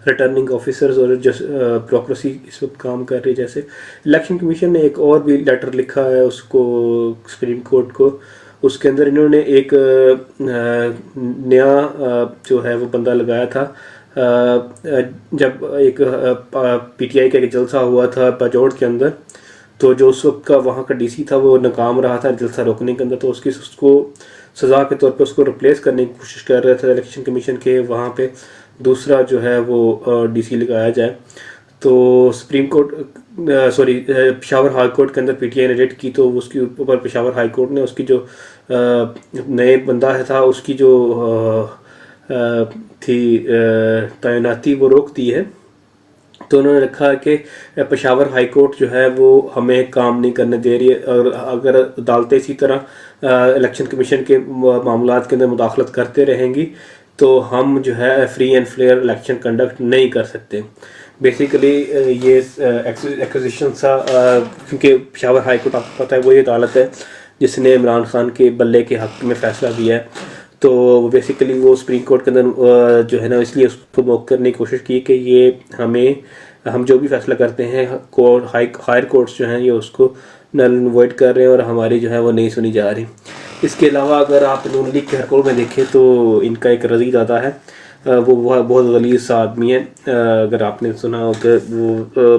ریٹرننگ آفیسرز اور بیوروکریسی اس وقت کام کر رہی، جیسے الیکشن کمیشن نے ایک اور بھی لیٹر لکھا ہے اس کو سپریم کورٹ کو. اس کے اندر انہوں نے ایک نیا جو ہے وہ بندہ لگایا تھا. جب ایک پی ٹی آئی کا ایک جلسہ ہوا تھا باجوڑ کے اندر، تو جو اس وقت کا وہاں کا ڈی سی تھا وہ ناکام رہا تھا جلسہ روکنے کے اندر، تو اس کو سزا کے طور پہ اس کو ریپلیس کرنے کی کوشش کر رہے تھے الیکشن کمیشن کے، وہاں پہ دوسرا جو ہے وہ ڈی سی لگایا جائے. تو supreme court Peshawar high court کے اندر پی ٹی آئی نے ریٹ کی، تو اس کے اوپر پشاور ہائی کورٹ نے اس کی جو نئے بندہ تھا اس کی جو تھی تعیناتی وہ روک دی ہے. تو انہوں نے رکھا کہ پشاور ہائی کورٹ جو ہے وہ ہمیں کام نہیں کرنے دے رہی ہے، اور اگر عدالتیں اسی طرح الیکشن کمیشن کے معاملات کے اندر مداخلت کرتے رہیں گی تو ہم جو ہے free and fair election conduct نہیں کر سکتے. بیسیکلی یہ ایکوزیشن تھا، کیونکہ پشاور ہائی کورٹ آپ کو پتہ ہے وہی عدالت ہے جس نے عمران خان کے بلے کے حق میں فیصلہ دیا ہے. تو بیسیکلی وہ سپریم کورٹ کے اندر جو ہے نا اس لیے اس کو موقع کرنے کی کوشش کی کہ یہ ہم جو بھی فیصلہ کرتے ہیں ہائر کورٹس جو ہیں یہ اس کو نل اینڈ وائڈ کر رہے ہیں اور ہماری جو ہے وہ نہیں سنی جا رہی. اس کے علاوہ اگر آپ نون لیگ کے حرکول میں دیکھیں تو ان کا ایک رضی دادا ہے، وہ بہت غلیظ سا آدمی ہے. اگر آپ نے سنا ہو کہ وہ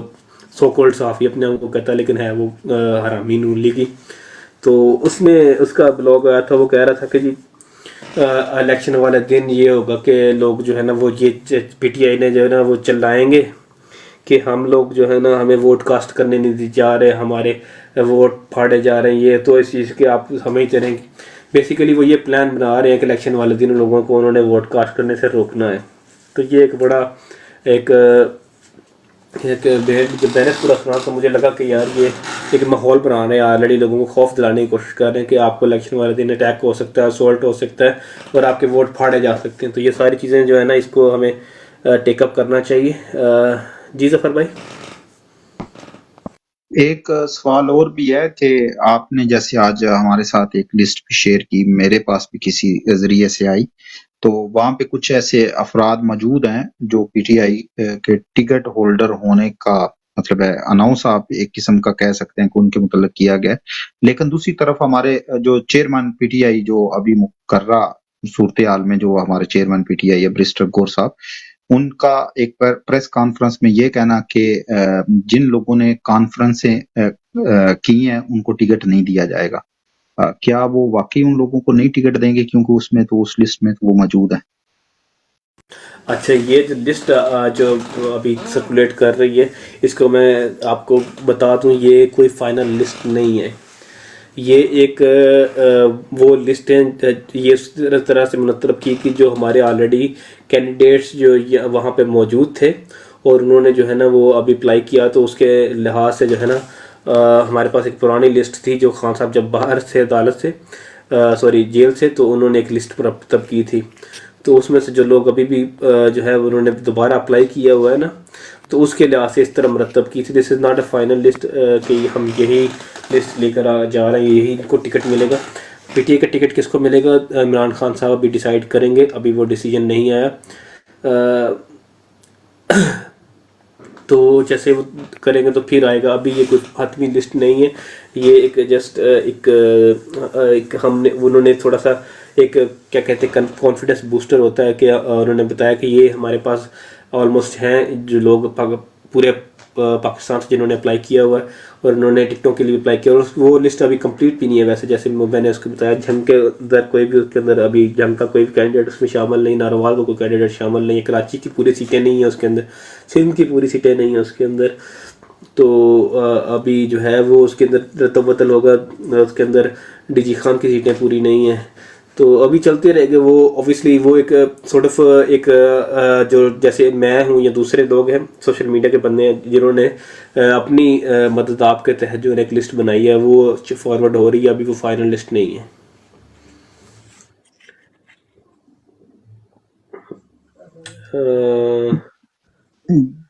سو کولڈ صحافی اپنے آپ کو کہتا ہے لیکن ہے وہ حرامی نون لیگی. تو اس میں اس کا بلاگ آیا تھا، وہ کہہ رہا تھا کہ جی الیکشن والے دن یہ ہوگا کہ لوگ جو ہے نا وہ یہ پی ٹی آئی نے جو ہے نا وہ چلائیں گے کہ ہم لوگ جو ہے نا ہمیں ووٹ کاسٹ کرنے نہیں دی جا رہے، ہمارے ووٹ پھاڑے جا رہے ہیں. یہ تو اس چیز کے آپ ہمیں چلیں گے. بیسیکلی وہ یہ پلان بنا رہے ہیں کہ الیکشن والے دن لوگوں کو انہوں نے ووٹ کاسٹ کرنے سے روکنا ہے. تو یہ ایک بڑا ایک جب میں نے پورا سنا تو مجھے لگا کہ یار یہ ایک ماحول بنا رہے ہیں، آلریڈی لوگوں کو خوف دلانے کی کوشش کر رہے ہیں کہ آپ کو الیکشن والے دن اٹیک ہو سکتا ہے، اسولٹ ہو سکتا ہے اور آپ کے ووٹ پھاڑے جا سکتے ہیں. تو یہ ساری چیزیں جو ہے نا اس کو ہمیں ٹیک اپ کرنا چاہیے. جی ظفر بھائی. ایک سوال اور بھی ہے کہ آپ نے جیسے آج ہمارے ساتھ ایک لسٹ بھی شیئر کی، میرے پاس بھی کسی ذریعے سے آئی، تو وہاں پہ کچھ ایسے افراد موجود ہیں جو پی ٹی آئی کے ٹکٹ ہولڈر ہونے کا مطلب ہے اناؤنس آپ ایک قسم کا کہہ سکتے ہیں کہ ان کے متعلق کیا گیا. لیکن دوسری طرف ہمارے جو چیئرمین پی ٹی آئی جو ابھی مقررہ صورتحال میں جو ہمارے چیئرمین پی ٹی آئی ہے برسٹر گور صاحب، ان کا ایک پریس کانفرنس میں یہ کہنا کہ جن لوگوں نے کانفرنسیں کی ہیں ان کو ٹکٹ نہیں دیا جائے گا. کیا وہ واقعی ان لوگوں کو نہیں ٹکٹ دیں گے کیونکہ اس میں تو اس لسٹ میں تو وہ موجود ہیں؟ اچھا، یہ جو لسٹ جو ابھی سرکولیٹ کر رہی ہے اس کو میں آپ کو بتا دوں، یہ کوئی فائنل لسٹ نہیں ہے. یہ ایک وہ لسٹ ہے یہ اس طرح سے منتخب کی کہ جو ہمارے آلریڈی کینڈیڈیٹس جو وہاں پہ موجود تھے اور انہوں نے جو ہے نا وہ ابھی اپلائی کیا، تو اس کے لحاظ سے جو ہے نا ہمارے پاس ایک پرانی لسٹ تھی جو خان صاحب جب باہر سے عدالت سے جیل سے، تو انہوں نے ایک لسٹ مرتب کی تھی. تو اس میں سے جو لوگ ابھی بھی جو ہے انہوں نے دوبارہ اپلائی کیا ہوا ہے نا، تو اس کے لحاظ سے اس طرح مرتب کی تھی. This is not a final list کہ ہم یہی لسٹ لے کر جا رہے ہیں، یہی ان کو ٹکٹ ملے گا. پی ٹی اے کا ٹکٹ کس کو ملے گا عمران خان صاحب ابھی ڈیسائیڈ کریں گے، ابھی وہ ڈیسیجن نہیں آیا. تو جیسے وہ کریں گے تو پھر آئے گا. ابھی یہ کوئی حتمی لسٹ نہیں ہے، یہ ایک جسٹ ایک ہم نے انہوں نے تھوڑا سا ایک کیا کہتے ہیں کانفیڈنس بوسٹر ہوتا ہے کہ انہوں نے بتایا کہ یہ ہمارے پاس آلموسٹ ہیں جو لوگ پورے پاکستان سے جنہوں نے اپلائی کیا ہوا ہے اور انہوں نے ٹکٹوں کے لیے اپلائی کیا، اور وہ لسٹ ابھی کمپلیٹ بھی نہیں ہے. ویسے جیسے میں نے اس کو بتایا جنگ کے اندر کوئی بھی اس کے اندر ابھی جنگ کا کوئی بھی کینڈیڈیٹ اس میں شامل نہیں، ناروال کا کوئی کینڈیڈیٹ شامل نہیں ہے، کراچی کی پوری سیٹیں نہیں ہیں اس کے اندر، سندھ کی پوری سیٹیں نہیں ہیں اس کے اندر. تو ابھی جو ہے وہ اس کے اندر رتب وتل ہوگا، اس کے اندر ڈی جی خان کی سیٹیں پوری نہیں ہیں. تو ابھی چلتے رہے گے. وہ اوبیسلی وہ ایک سورٹ آف ایک جو جیسے میں ہوں یا دوسرے لوگ ہیں سوشل میڈیا کے بندے ہیں جنہوں نے اپنی مدد آپ کے تحت جو ایک لسٹ بنائی ہے وہ فارورڈ ہو رہی ہے، ابھی وہ فائنل لسٹ نہیں ہے.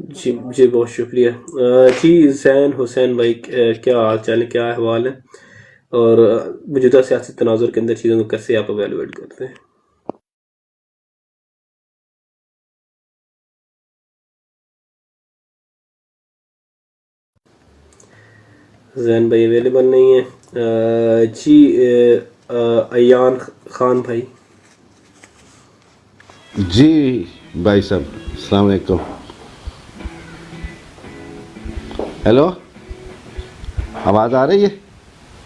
جی جی بہت شکریہ جی زین حسین بھائی کیا حال چال ہے، کیا احوال ہے، اور موجودہ سیاسی تناظر کے اندر چیزوں کو کیسے آپ ایویلویٹ کرتے ہیں؟ زین بھائی اویلیبل نہیں ہے۔ جی ایان خان بھائی۔ جی بھائی صاحب السلام علیکم. ہیلو آواز آ رہی ہے؟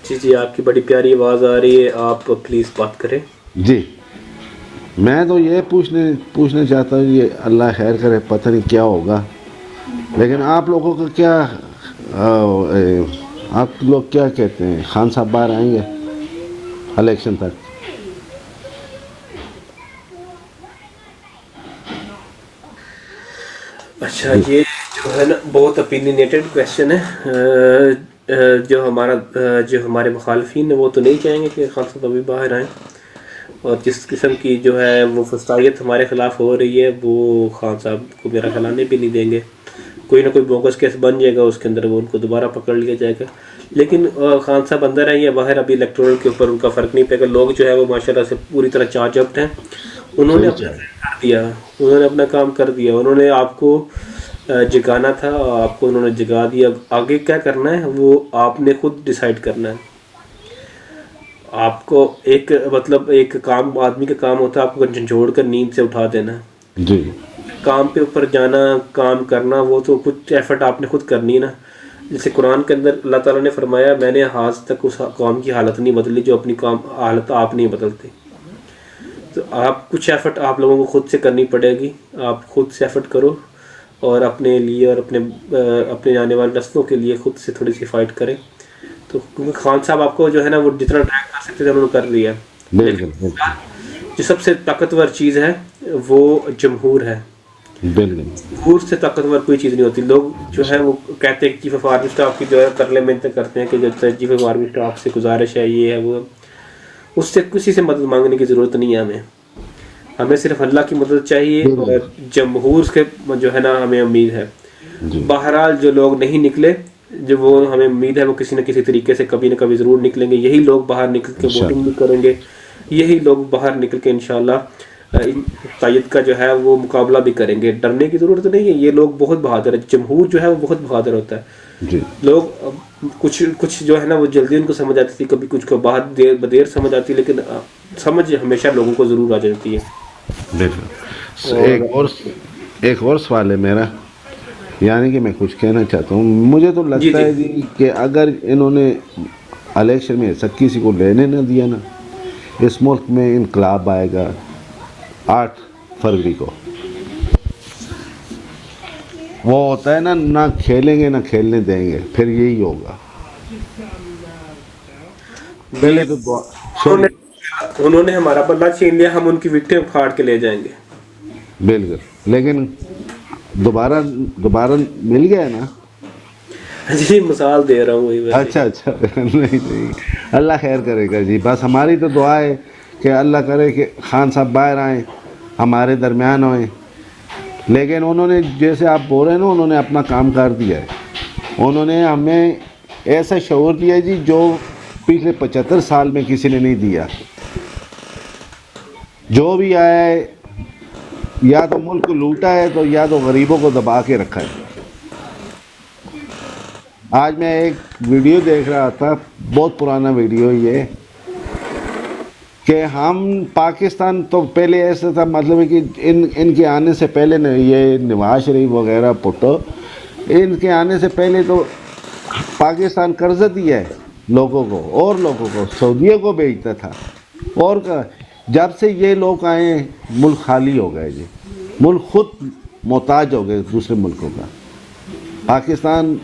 جی جی آپ کی بڑی پیاری آواز آ رہی ہے، آپ پلیز بات کریں. جی میں تو یہ پوچھنا چاہتا ہوں، یہ اللہ خیر کرے، پتہ نہیں کیا ہوگا، لیکن آپ لوگوں کا کیا آپ لوگ کیا کہتے ہیں، خان صاحب باہر آئیں گے الیکشن تک؟ اچھا یہ جو ہے نا بہت اپینینیٹڈ کویشچن ہے. جو ہمارے مخالفین ہیں وہ تو نہیں چاہیں گے کہ خان صاحب ابھی باہر آئیں، اور جس قسم کی جو ہے وہ فسادیت ہمارے خلاف ہو رہی ہے وہ خان صاحب کو میرا خیال آنے بھی نہیں دیں گے. کوئی نہ کوئی بوگس کیس بن جائے گا، اس کے اندر وہ ان کو دوبارہ پکڑ لیا جائے گا. لیکن خان صاحب اندر ہیں یا باہر، ابھی الیکٹورل کے اوپر ان کا فرق نہیں پڑے گا. لوگ جو ہے وہ ماشاءاللہ سے پوری طرح چارج اپڈ ہیں. انہوں نے اپنا کام کر دیا. انہوں نے آپ کو جگانا تھا، آپ کو انہوں نے جگا دیا. آگے کیا کرنا ہے وہ آپ نے خود ڈیسائیڈ کرنا ہے. آپ کو ایک کام، آدمی کا کام ہوتا ہے آپ کو جھنجھوڑ کر نیند سے اٹھا دینا. جی کام پہ اوپر جانا، کام کرنا، وہ تو کچھ ایفرٹ آپ نے خود کرنی نا. جیسے قرآن کے اندر اللہ تعالیٰ نے فرمایا میں نے آج تک اس قوم کی حالت نہیں بدلی جو اپنی حالت آپ نہیں بدلتے. تو آپ کچھ ایفرٹ آپ لوگوں کو خود سے کرنی پڑے گی. آپ خود سے ایفرٹ کرو اور اپنے لیے اور اپنے آنے والے نسلوں کے لیے خود سے تھوڑی سی فائٹ کریں. تو کیونکہ خان صاحب آپ کو جو ہے نا وہ جتنا ٹریک کر سکتے تھے انہوں نے کر لیا. بالکل جو سب سے طاقتور چیز ہے وہ جمہور ہے. بالکل جمہور سے طاقتور کوئی چیز نہیں ہوتی. لوگ جو ہے وہ کہتے ہیں چیف آف آرمی اسٹاف کی جو ہے ترلے محنت کرتے ہیں کہ جو چیف آف آرمی اسٹاف سے گزارش ہے یہ ہے وہ. اس سے کسی سے مدد مانگنے کی ضرورت نہیں ہے. ہمیں صرف اللہ کی مدد چاہیے اور جمہور کے جو ہے نا ہمیں امید ہے. بہرحال جو لوگ نہیں نکلے، جو وہ ہمیں امید ہے وہ کسی نہ کسی طریقے سے کبھی نہ کبھی ضرور نکلیں گے. یہی لوگ باہر نکل کے ووٹنگ بھی کریں گے. یہی لوگ باہر نکل کے انشاءاللہ تائید کا جو ہے وہ مقابلہ بھی کریں گے. ڈرنے کی ضرورت نہیں ہے. یہ لوگ بہت بہادر ہے. جمہور جو ہے وہ بہت بہادر ہوتا ہے. لوگ کچھ جو ہے نا وہ جلدی ان کو سمجھ آتی تھی، کبھی کچھ کو بعد بدیر سمجھ آتی، لیکن سمجھ ہمیشہ لوگوں کو ضرور آ جاتی ہے. ایک اور سوال ہے میرا، یعنی کہ میں کچھ کہنا چاہتا ہوں. مجھے تو لگتا ہے جی کہ اگر انہوں نے الیکشن میں سب کسی کو لینے نہ دیا نا، اس ملک میں انقلاب آئے گا 8 فروری کو. وہ ہوتا ہے نا، نہ کھیلیں گے نہ کھیلنے دیں گے، پھر یہی ہوگا. پہلے تو انہوں نے ہمارا بندہ چھین لیا، ہم ان کی وکٹیں پھاڑ کے لے جائیں گے. بالکل، لیکن دوبارہ مل گیا نا. جی مثال دے رہا ہوں. اچھا نہیں اللہ خیر کرے گا جی. بس ہماری تو دعا ہے کہ اللہ کرے کہ خان صاحب باہر آئیں، ہمارے درمیان ہوئیں. لیکن انہوں نے جیسے آپ بول رہے ہیں نا، انہوں نے اپنا کام کر دیا ہے. انہوں نے ہمیں ایسا شعور دیا جی جو پچھلے 75 سال میں کسی نے نہیں دیا. جو بھی آیا ہے یا تو ملک کو لوٹا ہے تو یا تو غریبوں کو دبا کے رکھا ہے. آج میں ایک ویڈیو دیکھ رہا تھا، بہت پرانا ویڈیو یہ، کہ ہم پاکستان تو پہلے ایسا تھا، مطلب ہے کہ ان کے آنے سے پہلے یہ نواز شریف وغیرہ پٹو، ان کے آنے سے پہلے تو پاکستان قرض دیا ہے لوگوں کو، اور لوگوں کو سعودیہ کو بھیجتا تھا. اور جب سے یہ لوگ آئے ملک خالی ہو گئے جی. ملک خود محتاج ہو گئے دوسرے ملکوں کا. پاکستان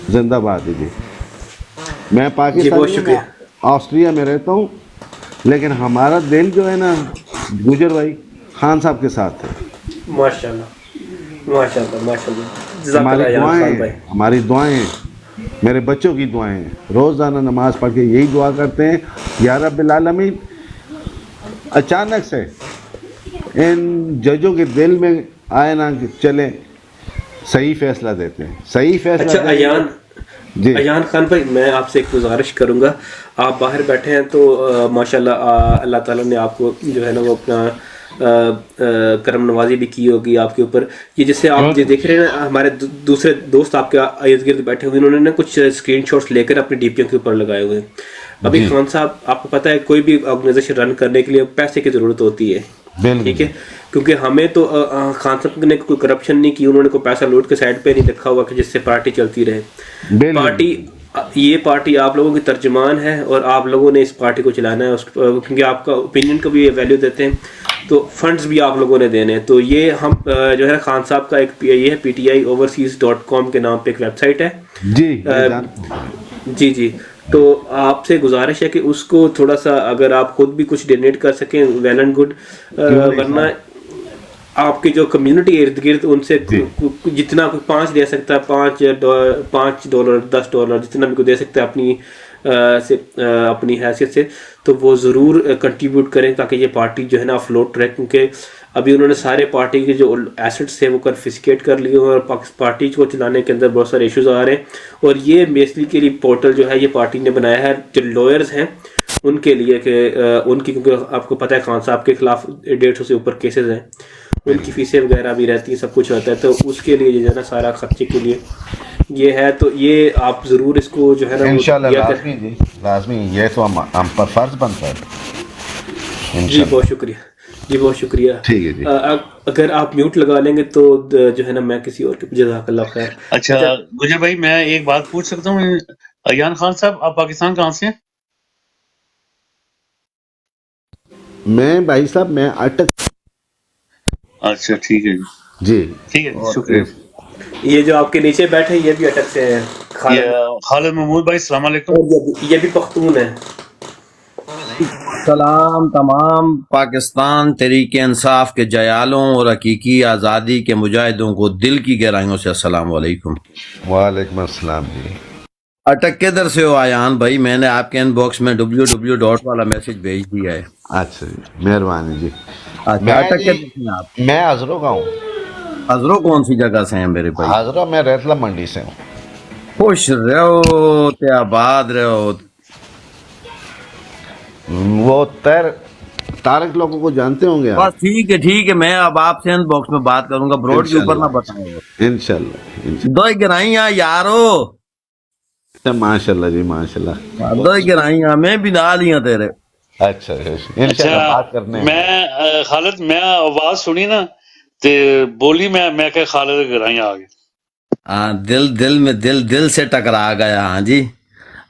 زندہ باد ہے جی. میں پاکستان آسٹریا میں رہتا ہوں، لیکن ہمارا دل جو ہے نا گجر بھائی خان صاحب کے ساتھ ہے. ماشاءاللہ ماشاءاللہ ماشاءاللہ. ہماری دعائیں میرے بچوں کی دعائیں ہیں، روزانہ نماز پڑھ کے یہی دعا کرتے ہیں، یا رب العالمین اچانک سے ان ججوں کے دل میں آئے نہ کہ چلیں صحیح فیصلہ دیتے ہیں، صحیح فیصلہ اچھا دیتے ہیں۔ جی ایان خان بھائی، میں آپ سے ایک گزارش کروں گا، آپ باہر بیٹھے ہیں تو ماشاءاللہ اللہ تعالیٰ نے آپ کو جو ہے نا وہ اپنا کرم نوازی بھی کی ہوگی آپ کے اوپر. یہ جیسے آپ دیکھ رہے ہیں ہمارے دوسرے دوست آپ کے ارد گرد بیٹھے ہوئے، انہوں نے نا کچھ اسکرین شاٹس لے کر اپنی ڈی پیوں کے اوپر لگائے ہوئے ہیں. ابھی خان صاحب آپ کو پتہ ہے کوئی بھی آرگنائزیشن رن کرنے کے لیے پیسے کی ضرورت ہوتی ہے، ٹھیک ہے، کیونکہ ہمیں تو خان صاحب نے کوئی کرپشن نہیں کی، انہوں نے کوئی پیسہ لوٹ کے سائڈ پہ نہیں رکھا ہوا کہ جس سے پارٹی چلتی رہے. پارٹی یہ پارٹی آپ لوگوں کی ترجمان ہے اور آپ لوگوں نے اس پارٹی کو چلانا ہے، کیونکہ آپ کا اوپینین کو بھی ویلیو دیتے ہیں تو فنڈز بھی آپ لوگوں نے دینے ہیں. تو یہ ہم جو ہے خان صاحب کا ایک یہ ہے PTI overseas.com کے نام پہ ایک ویب سائٹ ہے. جی جی تو آپ سے گزارش ہے کہ اس کو تھوڑا سا اگر آپ خود بھی کچھ ڈونیٹ کر سکیں ویل اینڈ گڈ، ورنہ آپ کی جو کمیونٹی ارد گرد ان سے جتنا کوئی 5 دے سکتا ہے، $5 $10 جتنا بھی کوئی دے سکتا ہے اپنی حیثیت سے، تو وہ ضرور کنٹریبیوٹ کریں تاکہ یہ پارٹی جو ہے نا افلوٹ رہے. کیونکہ ابھی انہوں نے سارے پارٹی کے جو ایسٹس تھے وہ کنفسکیٹ کر لیے اور پارٹی کو چلانے کے اندر بہت سارے ایشوز آ رہے ہیں. اور یہ بیسیکلی پورٹل جو ہے یہ پارٹی نے بنایا ہے جو لوئرز ہیں ان کے لیے، کہ ان کی، کیونکہ آپ کو پتہ ہے خان صاحب کے خلاف 150 سے اوپر کیسز ہیں، ان کی فیسیں وغیرہ بھی رہتی ہیں، سب کچھ ہوتا ہے، تو اس کے لیے جو ہے نا سارا خرچے کے لیے یہ ہے. تو یہ آپ ضرور اس کو جو ہے نا انشاءاللہ لازمی جی لازمی، یہ تو ہم پر فرض بنتا ہے. جی بہت شکریہ، جی بہت شکریہ. ٹھیک ہے جی، اگر آپ میوٹ لگا لیں گے تو جو ہے نا میں کسی اور کے، جزاک اللہ خیر. اچھا گجر بھائی میں ایک بات پوچھ سکتا ہوں؟ ایان خان صاحب آپ پاکستان کہاں سے ہیں؟ میں بھائی صاحب میں اٹک. اچھا ٹھیک ہے جی ٹھیک ہے شکریہ. یہ جو آپ کے نیچے بیٹھے یہ بھی اٹک سے ہیں، خالد محمود بھائی السلام علیکم. یہ بھی پختون ہیں. سلام تمام پاکستان تحریک انصاف کے جیالوں اور حقیقی آزادی کے مجاہدوں کو دل کی گہرائیوں سے السلام علیکم. وعلیکم السلام جی. اٹک کدھر سے ہو ایان بھائی؟ میں نے آپ کے ان باکس میں www والا میسج بھیج دیا ہے. اچھا جی مہربانی جی. اچھا اٹک کدھر سے ہیں آپ؟ میں ہزروں کا ہوں. ہزروں کون سی جگہ سے ہیں میرے بھائی؟ ہزروں میں ریتلا منڈی سے ہوں. خوش رہو تے آباد رہو. وہ طارق لوگوں کو جانتے ہوں گے بس ٹھیک ہے میں اب آپ سے ان باکس میں بات کروں گا، بروڈ کے اوپر نہ بتاؤں گا. انشاءاللہ. دو گرائیاں یارو، ماشاءاللہ جی ماشاءاللہ. دو گرائیاں میں بھی نال ہی ہوں تیرے. اچھا انشاءاللہ بات کرنے. میں خالد میں آواز سنی نا تے بولی میں کہ خالد گرائیاں آ گئے. ہاں دل سے ٹکرا گیا. ہاں جی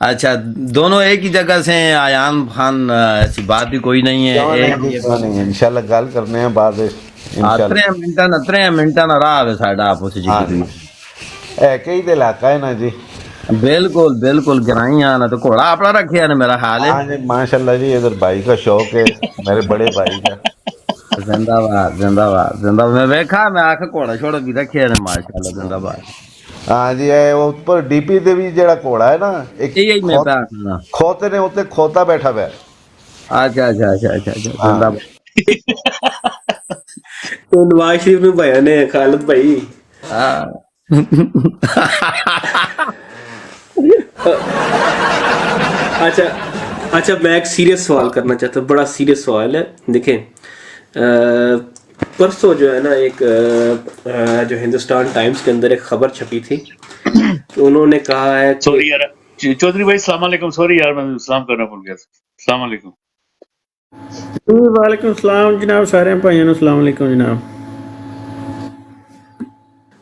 اچھا دونوں ایک ہی جگہ سے ہیں ایان خان؟ ایسی بات بھی کوئی نہیں ہے. انشاءاللہ گل کرنے ہیں بعد. ترے منٹاں نہ راہ ہے ساڈا آپس وچ. اے کئی دے علاقہ ہے نا جی. بالکل گرائیاں نا تو گھوڑا اپنا رکھیا نے میرا خیال ہے. ہاں جی ماشاءاللہ جی ادھر بھائی کا شوق ہے، میرے بڑے بھائی کا. زندہ باد. میں ویکھا میں آکھ گھوڑا چھوڑا بھی رکھیا نے ماشاءاللہ. زندہ باد. ہاں جی اوپر ڈی پی دے بھی جڑا گھوڑا ہے نا ایک یہی میں پہ آکھنا. کھوتے نے اوتے کھوتا بیٹھا ہوا ہے. اچھا زندہ باد. تو نواز شریف میں بیان ہے خالد بھائی. اچھا میں ایک سیریس سوال کرنا چاہتا ہوں، بڑا سیریس سوال ہے. دیکھیں پرسوں جو ہے نا ایک جو ہندوستان ٹائمز کے اندر ایک خبر چھپی تھی کہ انہوں نے کہا ہے سوری یار چودھری بھائی السلام علیکم. سوری یار میں سلام کرنا بھول گیا. السلام علیکم. وعلیکم السلام جناب، سارے بھائیوں کو السلام علیکم جناب.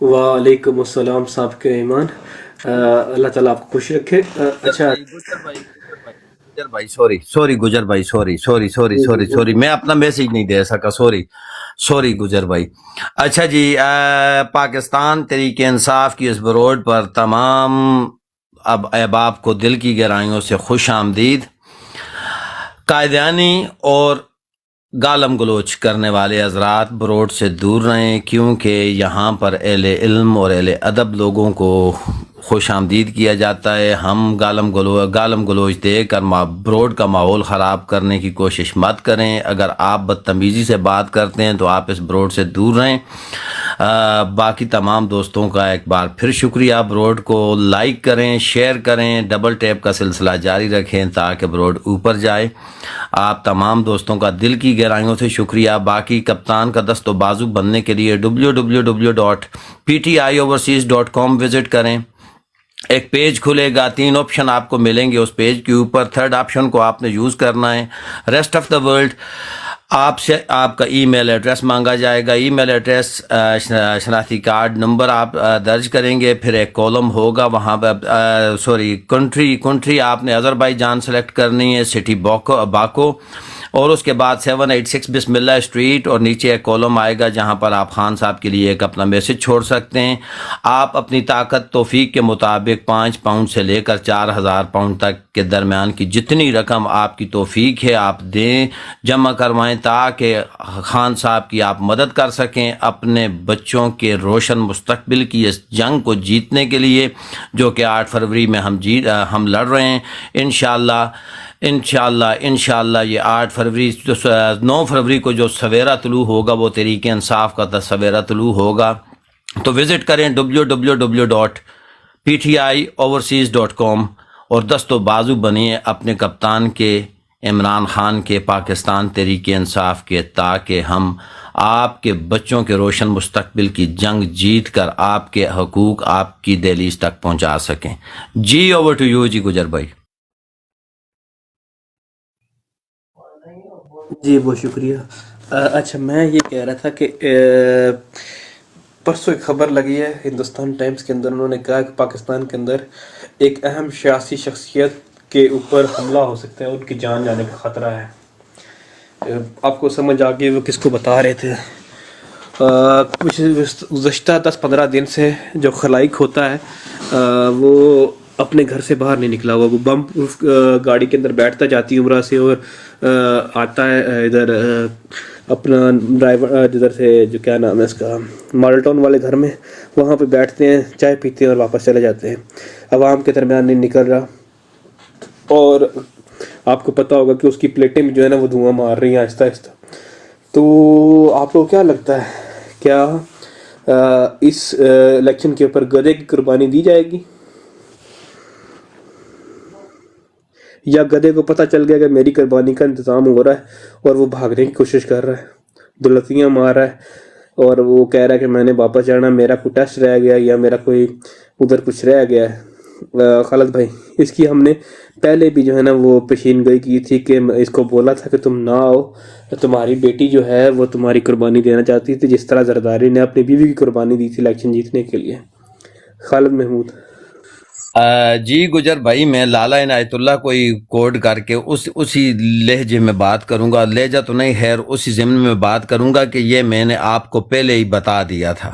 وعلیکم السلام صاحب کے ایمان، اللہ تعالیٰ آپ کو خوش رکھے. اچھا گجر بھائی سوری میں اپنا میسج نہیں دے سکا. سوری گجر بھائی. اچھا جی پاکستان تحریک انصاف کی اس بروڈ پر تمام اب احباب کو دل کی گہرائیوں سے خوش آمدید. قائدیانی اور گالم گلوچ کرنے والے حضرات بروڈ سے دور رہیں، کیونکہ یہاں پر اہل علم اور اہل ادب لوگوں کو خوش آمدید کیا جاتا ہے. ہم گالم گلوچ دے کر بروڈ کا ماحول خراب کرنے کی کوشش مت کریں. اگر آپ بدتمیزی سے بات کرتے ہیں تو آپ اس بروڈ سے دور رہیں. باقی تمام دوستوں کا ایک بار پھر شکریہ. بروڈ کو لائک کریں, شیئر کریں, ڈبل ٹیپ کا سلسلہ جاری رکھیں تاکہ بروڈ اوپر جائے. آپ تمام دوستوں کا دل کی گہرائیوں سے شکریہ. باقی کپتان کا دست و بازو بننے کے لیے www.ptioverseas.com وزٹ کریں. ایک پیج کھلے گا, 3 آپشن آپ کو ملیں گے اس پیج کے اوپر. 3rd آپشن کو آپ نے یوز کرنا ہے. ریسٹ آف دا ورلڈ آپ سے آپ کا ای میل ایڈریس مانگا جائے گا. ای میل ایڈریس, شناختی کارڈ نمبر آپ درج کریں گے. پھر ایک کالم ہوگا وہاں پہ کنٹری آپ نے آذربائیجان سلیکٹ کرنی ہے, سٹی باکو, اور اس کے بعد 786 بسم اللہ اسٹریٹ, اور نیچے ایک کالم آئے گا جہاں پر آپ خان صاحب کے لیے ایک اپنا میسج چھوڑ سکتے ہیں. آپ اپنی طاقت توفیق کے مطابق 5 پاؤنڈ سے لے کر 4000 پاؤنڈ تک کے درمیان کی جتنی رقم آپ کی توفیق ہے آپ دیں, جمع کروائیں تاکہ خان صاحب کی آپ مدد کر سکیں اپنے بچوں کے روشن مستقبل کی اس جنگ کو جیتنے کے لیے جو کہ 8 فروری میں ہم لڑ رہے ہیں. انشاءاللہ یہ 8 فروری 9 فروری کو جو سویرا طلوع ہوگا وہ تحریک انصاف کا سویرا طلوع ہوگا. تو وزٹ کریں www.ptioverseas.com اور دست و بازو بنیے اپنے کپتان کے, عمران خان کے, پاکستان تحریک انصاف کے, تاکہ ہم آپ کے بچوں کے روشن مستقبل کی جنگ جیت کر آپ کے حقوق آپ کی دہلیز تک پہنچا سکیں. جی اوور ٹو یو جی گجر بھائی. جی بہت شکریہ. اچھا میں یہ کہہ رہا تھا کہ پرسوں ایک خبر لگی ہے ہندوستان ٹائمز کے اندر, انہوں نے کہا کہ پاکستان کے اندر ایک اہم سیاسی شخصیت کے اوپر حملہ ہو سکتا ہے, ان کی جان جانے کا خطرہ ہے. آپ کو سمجھ آ گئی وہ کس کو بتا رہے تھے. گزشتہ 10-15 دن سے جو خلائق ہوتا ہے وہ اپنے گھر سے باہر نہیں نکلا ہوا. وہ بم پروف گاڑی کے اندر بیٹھتا جاتی عمرہ سے اور آتا ہے ادھر اپنا ڈرائیور جدھر سے جو کیا نام ہے اس کا ماڈل ٹاؤن والے گھر میں, وہاں پہ بیٹھتے ہیں, چائے پیتے ہیں اور واپس چلے جاتے ہیں. عوام کے درمیان نہیں نکل رہا. اور آپ کو پتہ ہوگا کہ اس کی پلیٹیں بھی جو ہے نا وہ دھواں مار رہی ہیں آہستہ آہستہ. تو آپ کو کیا لگتا ہے, کیا اس الیکشن کے اوپر گدھے کی قربانی دی جائے گی, یا گدھے کو پتہ چل گیا کہ میری قربانی کا انتظام ہو رہا ہے اور وہ بھاگنے کی کوشش کر رہا ہے, دلتیاں مار رہا ہے اور وہ کہہ رہا ہے کہ میں نے واپس جانا, میرا کوئی ٹیسٹ رہ گیا یا میرا کوئی ادھر کچھ رہ گیا ہے. خالد بھائی, اس کی ہم نے پہلے بھی جو ہے نا وہ پیشین گوئی کی تھی کہ اس کو بولا تھا کہ تم نہ آؤ, تمہاری بیٹی جو ہے وہ تمہاری قربانی دینا چاہتی تھی جس طرح زرداری نے اپنی بیوی کی قربانی دی تھی الیکشن جیتنے کے لیے. خالد محمود. جی گجر بھائی, میں لالا عنایت اللہ کوئی کوڈ کر کے اسی لہجے میں بات کروں گا. لہجہ تو نہیں, خیر اسی ضمن میں بات کروں گا کہ یہ میں نے آپ کو پہلے ہی بتا دیا تھا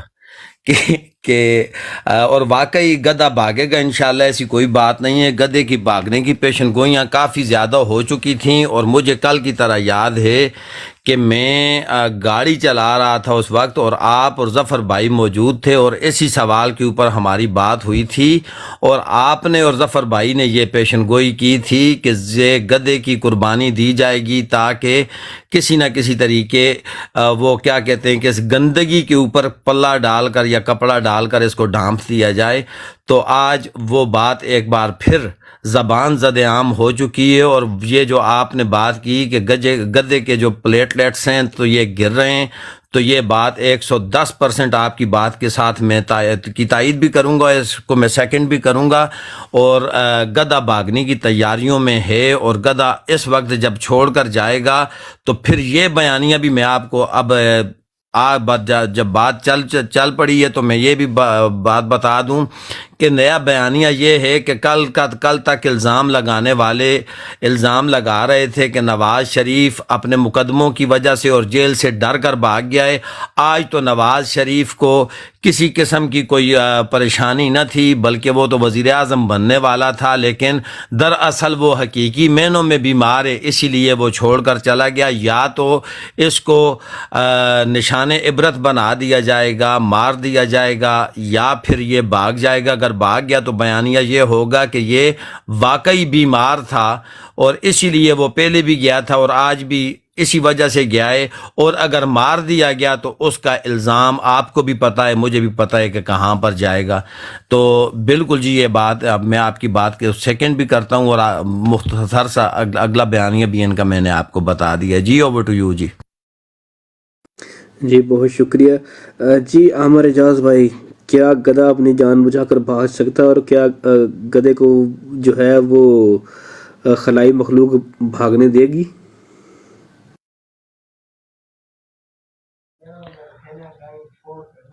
کہ اور واقعی گدھا بھاگے گا انشاءاللہ, ایسی کوئی بات نہیں ہے. گدھے کی بھاگنے کی پیشن گوئیاں کافی زیادہ ہو چکی تھیں, اور مجھے کل کی طرح یاد ہے کہ میں گاڑی چلا رہا تھا اس وقت اور آپ اور ظفر بھائی موجود تھے اور اسی سوال کے اوپر ہماری بات ہوئی تھی, اور آپ نے اور ظفر بھائی نے یہ پیشن گوئی کی تھی کہ گدھے کی قربانی دی جائے گی تاکہ کسی نہ کسی طریقے وہ کیا کہتے ہیں کہ اس گندگی کے اوپر پلہ ڈال کر یا کپڑا ڈال کر اس کو ڈھانپ دیا جائے. تو آج وہ بات ایک بار پھر زبان زد عام ہو چکی ہے, اور یہ جو آپ نے بات کی کہ گدھے کے جو پلیٹلیٹس ہیں تو یہ گر رہے ہیں, تو یہ بات 110% آپ کی بات کے ساتھ میں تائید بھی کروں گا, اس کو میں سیکنڈ بھی کروں گا. اور گدھا بھاگنے کی تیاریوں میں ہے, اور گدھا اس وقت جب چھوڑ کر جائے گا تو پھر یہ بیانیہ بھی میں آپ کو جب بات چل پڑی ہے تو میں یہ بھی بات بتا دوں کہ نیا بیانیہ یہ ہے کہ کل تک الزام لگانے والے الزام لگا رہے تھے کہ نواز شریف اپنے مقدموں کی وجہ سے اور جیل سے ڈر کر بھاگ گیا ہے. آج تو نواز شریف کو کسی قسم کی کوئی پریشانی نہ تھی, بلکہ وہ تو وزیر اعظم بننے والا تھا, لیکن دراصل وہ حقیقی معنوں میں بیمار ہے, اسی لیے وہ چھوڑ کر چلا گیا. یا تو اس کو نشان عبرت بنا دیا جائے گا, مار دیا جائے گا, یا پھر یہ بھاگ جائے گا. اگر بھاگ گیا تو بیانیہ یہ ہوگا کہ یہ واقعی بیمار تھا اور اسی لیے وہ پہلے بھی گیا تھا اور آج بھی اسی وجہ سے گیا ہے، اور اگر مار دیا گیا تو اس کا الزام آپ کو بھی پتہ ہے، مجھے بھی پتہ ہے کہ کہاں پر جائے گا۔ تو بالکل جی یہ بات اب میں آپ کی بات کے سیکنڈ بھی کرتا ہوں، اور مختصر سا اگلا بیانیہ بھی ان کا میں نے آپ کو بتا دیا۔ جی اوور ٹو یو جی۔ جی بہت شکریہ جی عامر اعجاز بھائی، کیا گدھا اپنی جان بچا کر بھاگ سکتا ہے، اور کیا گدھے کو جو ہے وہ خلائی مخلوق بھاگنے دے گی؟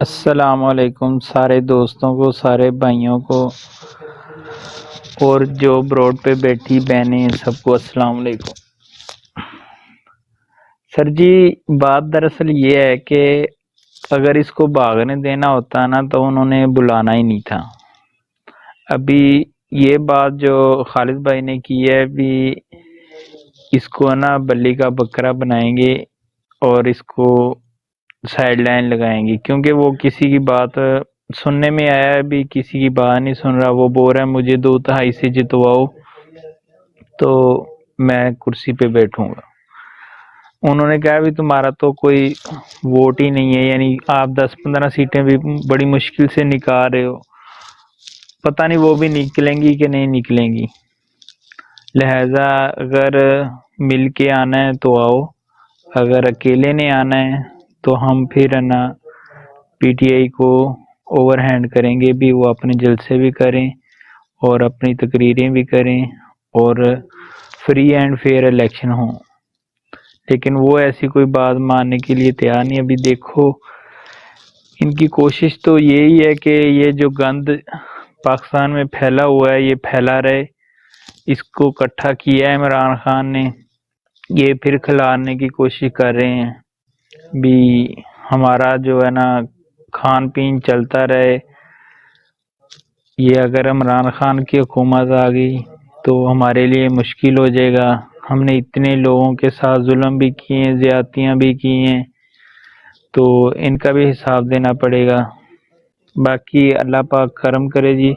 السلام علیکم سارے دوستوں کو، سارے بھائیوں کو، اور جو بروڈ پہ بیٹھی بہنیں سب کو السلام علیکم۔ سر جی بات دراصل یہ ہے کہ اگر اس کو بھاگنے دینا ہوتا نا تو انہوں نے بلانا ہی نہیں تھا۔ ابھی یہ بات جو خالد بھائی نے کی ہے، بھی اس کو نا بلی کا بکرا بنائیں گے اور اس کو سائیڈ لائن لگائیں گے، کیونکہ وہ کسی کی بات سننے میں آیا ہے، بھی کسی کی بات نہیں سن رہا، وہ بول رہا ہے مجھے 2/3 سے جتواؤ تو میں کرسی پہ بیٹھوں گا۔ انہوں نے کہا بھی تمہارا تو کوئی ووٹ ہی نہیں ہے، یعنی آپ 10-15 سیٹیں بھی بڑی مشکل سے نکال رہے ہو، پتہ نہیں وہ بھی نکلیں گی کہ نہیں نکلیں گی، لہذا اگر مل کے آنا ہے تو آؤ، اگر اکیلے نے آنا ہے تو ہم پھر نا پی ٹی آئی کو اوور ہینڈ کریں گے، بھی وہ اپنے جلسے بھی کریں اور اپنی تقریریں بھی کریں اور فری اینڈ فیئر الیکشن ہوں، لیکن وہ ایسی کوئی بات ماننے کے لیے تیار نہیں۔ ابھی دیکھو ان کی کوشش تو یہی ہے کہ یہ جو گند پاکستان میں پھیلا ہوا ہے یہ پھیلا رہے، اس کو اکٹھا کیا ہے عمران خان نے، یہ پھر کھلارنے کی کوشش کر رہے ہیں، بھی ہمارا جو ہے نا کھان پین چلتا رہے۔ یہ اگر عمران خان کی حکومت آ گئی تو ہمارے لیے مشکل ہو جائے گا، ہم نے اتنے لوگوں کے ساتھ ظلم بھی کیے ہیں، زیادتیاں بھی کی ہیں، تو ان کا بھی حساب دینا پڑے گا۔ باقی اللہ پاک کرم کرے جی۔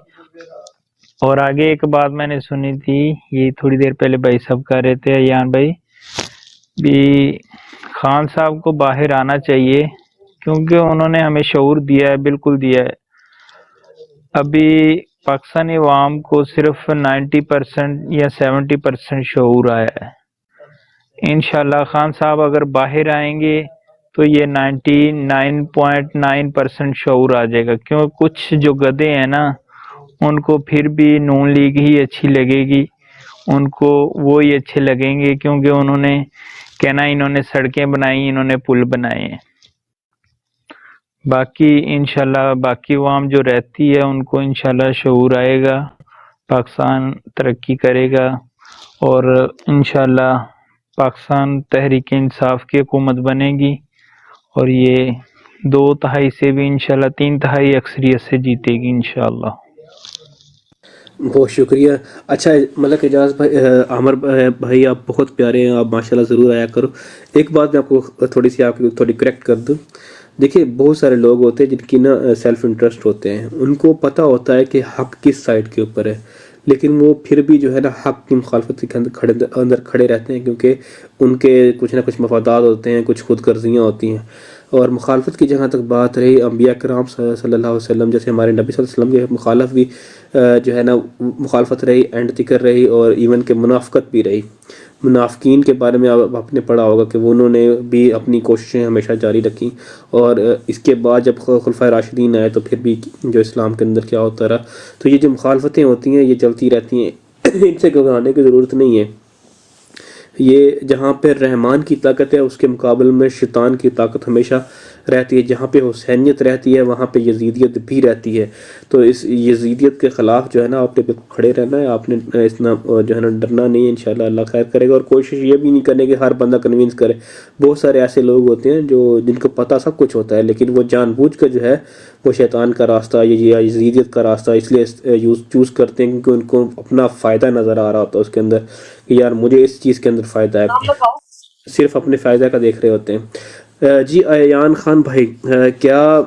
اور آگے ایک بات میں نے سنی تھی، یہ تھوڑی دیر پہلے بھائی صاحب کہہ رہے تھے، ایان بھائی بھی خان صاحب کو باہر آنا چاہیے، کیونکہ انہوں نے ہمیں شعور دیا ہے، بالکل دیا ہے۔ ابھی پاکستانی عوام کو صرف 90% یا 70% شعور آیا ہے۔ انشاءاللہ خان صاحب اگر باہر آئیں گے تو یہ 99.9% شعور آ جائے گا، کیوں کچھ جو گدھے ہیں نا ان کو پھر بھی نون لیگ ہی اچھی لگے گی، ان کو وہی اچھے لگیں گے، کیونکہ انہوں نے کہنا انہوں نے سڑکیں بنائی، انہوں نے پل بنائے ہیں۔ باقی انشاءاللہ باقی عوام جو رہتی ہے ان کو انشاءاللہ شعور آئے گا، پاکستان ترقی کرے گا، اور انشاءاللہ پاکستان تحریک انصاف کی حکومت بنے گی، اور یہ 2/3 سے بھی انشاءاللہ 3/3 اکثریت سے جیتے گی انشاءاللہ۔ بہت شکریہ۔ اچھا ملک اعجاز بھائی، عامر بھائی آپ بہت پیارے ہیں، آپ ماشاءاللہ ضرور آیا کرو۔ ایک بات میں آپ کو تھوڑی سی آپ کی تھوڑی کریکٹ کر دوں۔ دیکھیے بہت سارے لوگ ہوتے ہیں جن کی نا سیلف انٹرسٹ ہوتے ہیں، ان کو پتہ ہوتا ہے کہ حق کس سائڈ کے اوپر ہے، لیکن وہ پھر بھی جو ہے نا حق کی مخالفت کے اندر کھڑے رہتے ہیں، کیونکہ ان کے کچھ نہ کچھ مفادات ہوتے ہیں، کچھ خود غرضیاں ہوتی ہیں۔ اور مخالفت کی جہاں تک بات رہی، انبیاء کرام صلی اللہ علیہ وسلم جیسے ہمارے نبی صلی اللہ علیہ وسلم کے مخالف بھی جو ہے نا مخالفت رہی، اینڈ تکر رہی، اور ایون کہ منافقت بھی رہی۔ منافقین کے بارے میں آپ نے پڑھا ہوگا کہ انہوں نے بھی اپنی کوششیں ہمیشہ جاری رکھیں، اور اس کے بعد جب خلفائے راشدین آئے تو پھر بھی جو اسلام کے اندر کیا ہوتا رہا۔ تو یہ جو مخالفتیں ہوتی ہیں یہ چلتی رہتی ہیں، ان سے گھبرانے کی ضرورت نہیں ہے۔ یہ جہاں پہ رحمان کی طاقت ہے اس کے مقابل میں شیطان کی طاقت ہمیشہ رہتی ہے، جہاں پہ حسینیت رہتی ہے وہاں پہ یزیدیت بھی رہتی ہے۔ تو اس یزیدیت کے خلاف جو ہے نا آپ نے بالکل کھڑے رہنا ہے، آپ نے اتنا جو ہے نا ڈرنا نہیں ہے، انشاءاللہ اللہ خیر کرے گا۔ اور کوشش یہ بھی نہیں کرنے کہ ہر بندہ کنوینس کرے۔ بہت سارے ایسے لوگ ہوتے ہیں جن کو پتہ سب کچھ ہوتا ہے، لیکن وہ جان بوجھ کر جو ہے وہ شیطان کا راستہ یا یزیدیت کا راستہ اس لیے چوز کرتے ہیں کیونکہ ان کو اپنا فائدہ نظر آ رہا ہوتا ہے اس کے اندر، کہ یار مجھے اس چیز کے اندر فائدہ ہے، صرف اپنے فائدہ کا دیکھ رہے ہوتے ہیں۔ جی ایان خان بھائی، کیا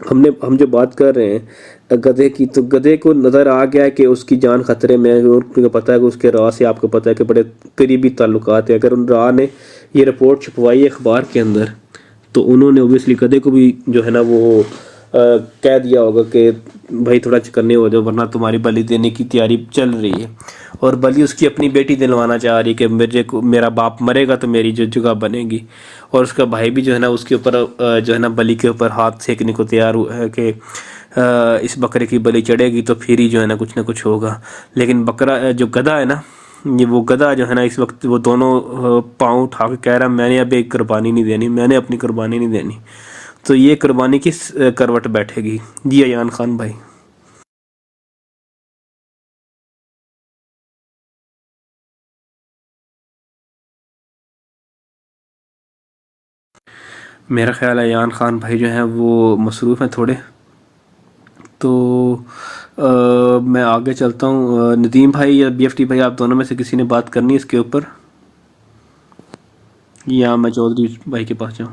ہم جو بات کر رہے ہیں گدھے کی، تو گدھے کو نظر آ گیا کہ اس کی جان خطرے میں، کیونکہ پتہ ہے کہ اس کے راہ سے آپ کو پتہ ہے کہ بڑے قریبی تعلقات ہیں. اگر ان راہ نے یہ رپورٹ چھپوائی ہے اخبار کے اندر، تو انہوں نے اوبیسلی گدھے کو بھی جو ہے نا وہ کہہ دیا ہوگا کہ بھائی تھوڑا چکنے ہو جاؤ ورنہ تمہاری بلی دینے کی تیاری چل رہی ہے. اور بلی اس کی اپنی بیٹی دلوانا چاہ رہی کہ میرا باپ مرے گا تو میری جو جگہ بنے گی. اور اس کا بھائی بھی جو ہے نا اس کے اوپر جو ہے نا بلی کے اوپر ہاتھ سینکنے کو تیار ہوا ہے کہ اس بکرے کی بلی چڑھے گی تو پھر ہی جو ہے نا کچھ نہ کچھ ہوگا. لیکن بکرا جو گدھا ہے نا، یہ وہ گدھا جو ہے نا اس وقت وہ دونوں پاؤں اٹھا کے کہہ رہا میں نے اب ایک قربانی نہیں دینی، میں نے اپنی قربانی نہیں دینی. تو یہ قربانی کس کروٹ بیٹھے گی؟ جی ایان خان بھائی. میرا خیال ہے ایان خان بھائی جو ہیں وہ مصروف ہیں تھوڑے، تو میں آگے چلتا ہوں. ندیم بھائی یا بی ایف ٹی بھائی، آپ دونوں میں سے کسی نے بات کرنی ہے اس کے اوپر، یا میں چودھری بھائی کے پاس جاؤں؟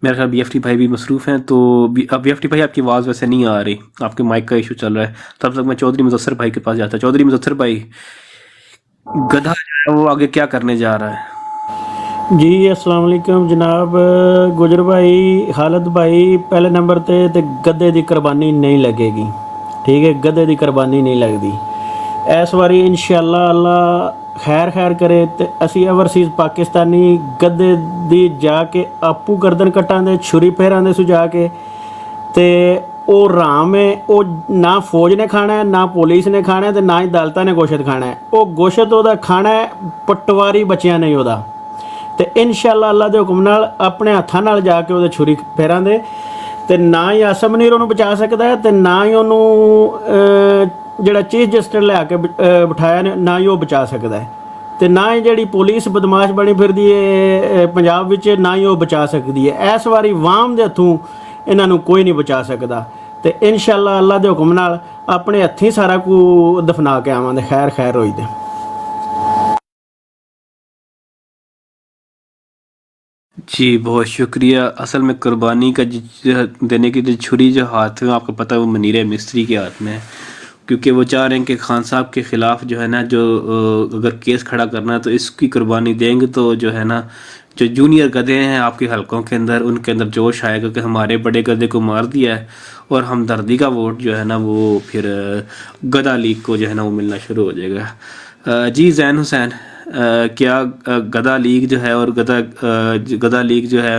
میرا خیال بی ایف ٹی بھائی بھی مصروف ہیں، تو بی ایف ٹی بھائی آپ کی آواز ویسے نہیں آ رہی، آپ کے مائک کا ایشو چل رہا ہے. تب تک میں چودھری مظفر بھائی کے پاس جاتا ہوں. چودھری مظفر بھائی، گدھا جو ہے وہ آگے کیا کرنے جا رہا ہے؟ جی السلام علیکم جناب گجر بھائی، خالد بھائی. پہلے نمبر تے گدھے دی قربانی نہیں لگے گی، ٹھیک ہے؟ گدھے دی قربانی نہیں لگتی اس واری انشاءاللہ. اللہ خیر کرے تے اسی اوورسیز پاکستانی گدھے دی جا کے آپو گردن کٹاں دے، چھری پھیراں دے سو جا کے. تے او رام ہے، او نہ فوج نے کھانا ہے، نہ پولیس نے کھانا ہے، تے نہ ہی عدالتاں نے گوشت کھانا ہے. او گوشت او دا کھانا ہے پٹواری بچیاں نہیں او دا. تے انشاءاللہ اللہ دے حکم نال اپنے ہاتھاں نال جا کے او دے چھری پھیراں دے. تے نہ ہی آسم منیر انہوں بچا سکتا ہے، تے نہ ہی انہوں جڑا چیف جسٹس لے کے بٹھایا نے نہ ہی وہ بچا سکتا ہے. تے نہ ہی جڑی پولیس بدماش بنی پھر دی ہے پنجاب وچ، نہ ہی وہ بچا سکتی ہے. اس واری عوام دے ہتھوں انہاں نوں کوئی نہیں بچا سکتا. تے انشاءاللہ اللہ دے حکم نال اپنے ہتھیں سارا کو دفنا کے آواں دے. خیر ہوئی دے. جی بہت شکریہ. اصل میں قربانی کا دینے کی جو چھری جو ہاتھ میں آپ کو پتہ ہے وہ منیر مستری کے ہاتھ میں ہے، کیونکہ وہ چاہ رہے ہیں کہ خان صاحب کے خلاف جو ہے نا جو اگر کیس کھڑا کرنا ہے تو اس کی قربانی دیں گے تو جو ہے نا جو جونیئر گدھے ہیں آپ کے حلقوں کے اندر ان کے اندر جوش آئے گا کہ ہمارے بڑے گدھے کو مار دیا ہے، اور ہمدردی کا ووٹ جو ہے نا وہ پھر گدھا لیگ کو جو ہے نا وہ ملنا شروع ہو جائے گا. جی زین حسین، کیا گدھا لیگ جو ہے اور گدھا لیگ جو ہے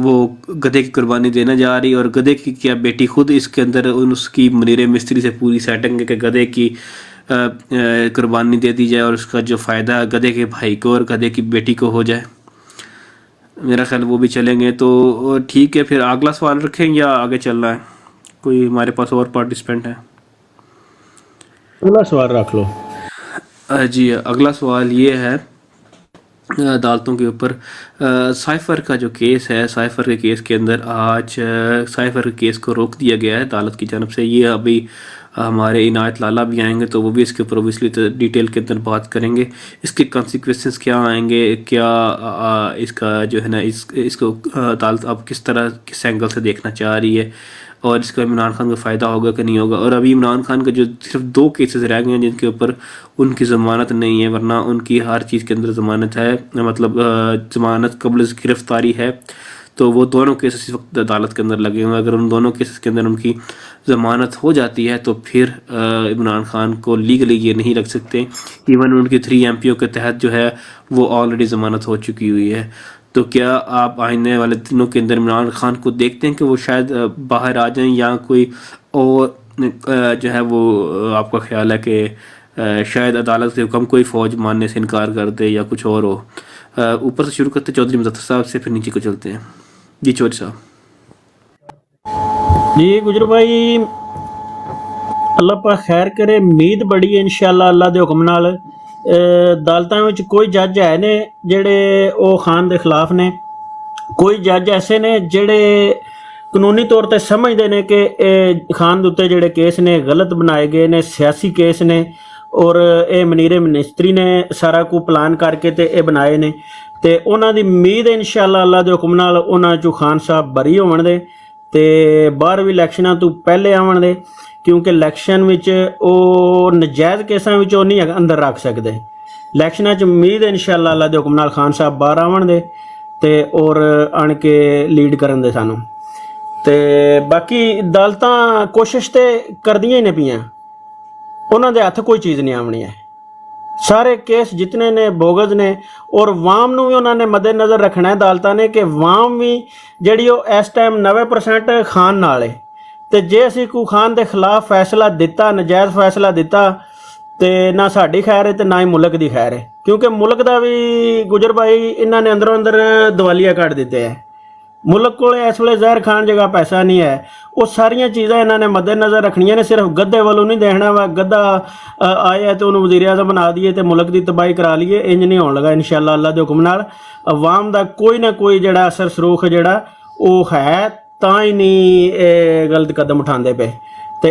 وہ گدھے کی قربانی دینے جا رہی ہے، اور گدھے کی کیا بیٹی خود اس کے اندر اس کی منیر مستری سے پوری سیٹنگ ہے کہ گدھے کی قربانی دے دی جائے اور اس کا جو فائدہ گدھے کے بھائی کو اور گدھے کی بیٹی کو ہو جائے؟ میرا خیال وہ بھی چلیں گے. تو ٹھیک ہے، پھر اگلا سوال رکھیں یا آگے چلنا ہے؟ کوئی ہمارے پاس اور پارٹیسپینٹ ہے؟ اگلا سوال رکھ لو. جی اگلا سوال یہ ہے عدالتوں کے اوپر. سائفر کا جو کیس ہے، سائفر کے کیس کے اندر آج سائفر کے کیس کو روک دیا گیا ہے عدالت کی جانب سے. یہ ابھی ہمارے عنایت لالا بھی آئیں گے تو وہ بھی اس کے اوپر اوبیسلی ڈیٹیل کے اندر بات کریں گے. اس کے کانسیکوینسز کیا آئیں گے، کیا اس کا جو ہے نا اس کو عدالت اب کس طرح کس اینگل سے دیکھنا چاہ رہی ہے، اور اس کا عمران خان کو فائدہ ہوگا کہ نہیں ہوگا. اور ابھی عمران خان کا جو صرف 2 کیسز رہ گئے ہیں جن کے اوپر ان کی ضمانت نہیں ہے، ورنہ ان کی ہر چیز کے اندر ضمانت ہے، مطلب ضمانت قبل گرفتاری ہے. تو وہ دونوں کیسز اس وقت عدالت کے اندر لگے ہوئے ہیں. اگر ان دونوں کیسز کے اندر ان کی ضمانت ہو جاتی ہے تو پھر عمران خان کو لیگلی یہ نہیں رکھ سکتے. ایون ان کی 3 MP کے تحت جو ہے وہ آلریڈی ضمانت ہو چکی ہوئی ہے. تو کیا آپ آنے والے دنوں کے اندر عمران خان کو دیکھتے ہیں کہ وہ شاید باہر آ جائیں، یا کوئی اور جو ہے وہ آپ کا خیال ہے کہ شاید عدالت کے حکم کوئی فوج ماننے سے انکار کر دے یا کچھ اور ہو؟ اوپر سے شروع کرتے چودھری مظفر صاحب سے، پھر نیچے کو چلتے ہیں. جی چودھری صاحب. جی گجر بھائی، اللہ پاک خیر کرے. امید بڑی ہے انشاءاللہ اللہ دے حکم نال. عدالتاں وچ کوئی جج ہے نے جڑے او خان دے خلاف نے، کوئی جج ایسے نے جڑے قانونی طور تے سمجھدے نے کہ خان دے اوتے جڑے کیس نے غلط بنائے گئے نے، سیاسی کیس نے، اور اے منیر منسٹری نے سارا کو پلان کر کے تے اے بنائے نے. ਤੇ ਉਹਨਾਂ ਦੀ ਉਮੀਦ ਹੈ ਇਨਸ਼ਾਅੱਲਾ ਅੱਲਾ ਦੇ ਹੁਕਮ ਨਾਲ ਉਹਨਾਂ ਚੋਂ ਖਾਨ ਸਾਹਿਬ ਬਰੀ ਹੋਣ ਦੇ ਤੇ ਬਾਹਰ ਵੀ ਇਲੈਕਸ਼ਨਾਂ ਤੋਂ ਪਹਿਲੇ ਆਉਣ ਦੇ, ਕਿਉਂਕਿ ਇਲੈਕਸ਼ਨ ਵਿੱਚ ਉਹ ਨਜਾਇਜ਼ ਕੇਸਾਂ ਵਿੱਚ ਉਹ ਨਹੀਂ ਅੰਦਰ ਰੱਖ ਸਕਦੇ। ਇਲੈਕਸ਼ਨਾਂ 'ਚ ਉਮੀਦ ਹੈ ਇਨਸ਼ਾਅੱਲਾ ਅੱਲਾ ਦੇ ਹੁਕਮ ਨਾਲ ਖਾਨ ਸਾਹਿਬ ਬਾਹਰ ਆਉਣ ਦੇ ਤੇ ਔਰ ਆਣ ਕੇ ਲੀਡ ਕਰਨ ਦੇ ਸਾਨੂੰ। ਤੇ ਬਾਕੀ ਅਦਾਲਤਾਂ ਕੋਸ਼ਿਸ਼ ਤੇ ਕਰਦੀਆਂ ਹੀ ਨੇ ਪਈਆਂ, ਉਹਨਾਂ ਦੇ ਹੱਥ ਕੋਈ ਚੀਜ਼ ਨਹੀਂ ਆਉਣੀ ਹੈ। ਸਾਰੇ ਕੇਸ ਜਿਤਨੇ ਨੇ ਬੋਗਜ਼ ਨੇ ਔਰ ਵਾਮ ਨੂੰ ਵੀ ਉਹਨਾਂ ਨੇ ਮੱਦੇ ਨਜ਼ਰ ਰੱਖਣਾ ਹੈ ਅਦਾਲਤਾਂ ਨੇ ਕਿ ਵਾਮ ਵੀ ਜਿਹੜੀ ਉਹ ਇਸ ਟਾਈਮ 90% ਖਾਨ ਨਾਲ ਹੈ। ਤੇ ਜੇ ਅਸੀਂ ਕੋਈ ਖਾਨ ਦੇ ਖਿਲਾਫ ਫੈਸਲਾ ਦਿੱਤਾ, ਨਜਾਇਜ਼ ਫੈਸਲਾ ਦਿੱਤਾ, ਤੇ ਨਾ ਸਾਡੀ ਖੈਰ ਹੈ ਤੇ ਨਾ ਹੀ ਮੁਲਕ ਦੀ ਖੈਰ ਹੈ, ਕਿਉਂਕਿ ਮੁਲਕ ਦਾ ਵੀ ਗੁਜਰ ਭਾਈ ਇਹਨਾਂ ਨੇ ਅੰਦਰੋਂ ਅੰਦਰ ਦਵਾਲੀਆ ਕੱਢ ਦਿੱਤੇ ਹੈ। ਮੁਲਕ ਕੋਲ ਇਸ ਵੇਲੇ ਜ਼ਹਿਰ ਖਾਣ ਜਗ੍ਹਾ ਪੈਸਾ ਨਹੀਂ ਹੈ। ਉਹ ਸਾਰੀਆਂ ਚੀਜ਼ਾਂ ਇਹਨਾਂ ਨੇ ਮੱਦੇ ਨਜ਼ਰ ਰੱਖਣੀਆਂ ਨੇ, ਸਿਰਫ ਗੱਦੇ ਵੱਲੋਂ ਨਹੀਂ ਦੇਖਣਾ ਵਾ ਗੱਦਾ ਆਇਆ ਤੇ ਉਹਨੂੰ ਵਜ਼ੀਰ ਆਜ਼ਮ ਬਣਾ ਦਈਏ ਤੇ ਮੁਲਕ ਦੀ ਤਬਾਹੀ ਕਰਾ ਲਈਏ, ਇੰਜ ਨਹੀਂ ਹੋਣ ਲੱਗਾ ਇਨਸ਼ਾਅੱਲਾ ਅੱਲਾ ਦੇ ਹੁਕਮ ਨਾਲ। ਅਵਾਮ ਦਾ ਕੋਈ ਨਾ ਕੋਈ ਜਿਹੜਾ ਅਸਰ ਸਰੂਖ ਜਿਹੜਾ ਉਹ ਹੈ, ਤਾਂ ਹੀ ਨਹੀਂ ਇਹ ਗਲਤ ਕਦਮ ਉਠਾਉਂਦੇ ਪਏ ਤੇ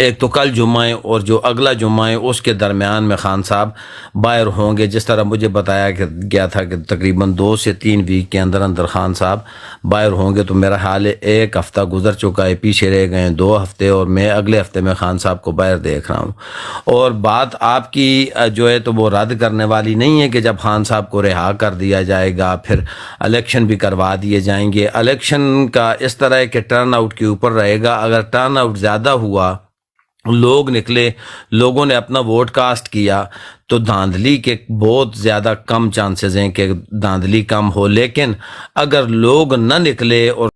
ایک تو کل جمعہ ہے اور جو اگلا جمعہ ہے اس کے درمیان میں خان صاحب باہر ہوں گے. جس طرح مجھے بتایا گیا تھا کہ تقریباً 2 سے 3 ویک کے اندر اندر خان صاحب باہر ہوں گے. تو میرا حال ہے 1 ہفتہ گزر چکا ہے, پیچھے رہ گئے ہیں 2 ہفتے, اور میں اگلے ہفتے میں خان صاحب کو باہر دیکھ رہا ہوں. اور بات آپ کی جو ہے تو وہ رد کرنے والی نہیں ہے کہ جب خان صاحب کو رہا کر دیا جائے گا پھر الیکشن بھی کروا دیے جائیں گے. الیکشن کا اس طرح ہے کہ ٹرن آؤٹ کے اوپر رہے گا. اگر ٹرن آؤٹ زیادہ ہوا, لوگ نکلے, لوگوں نے اپنا ووٹ کاسٹ کیا, تو دھاندلی کے بہت زیادہ کم چانسز ہیں کہ دھاندلی کم ہو. لیکن اگر لوگ نہ نکلے اور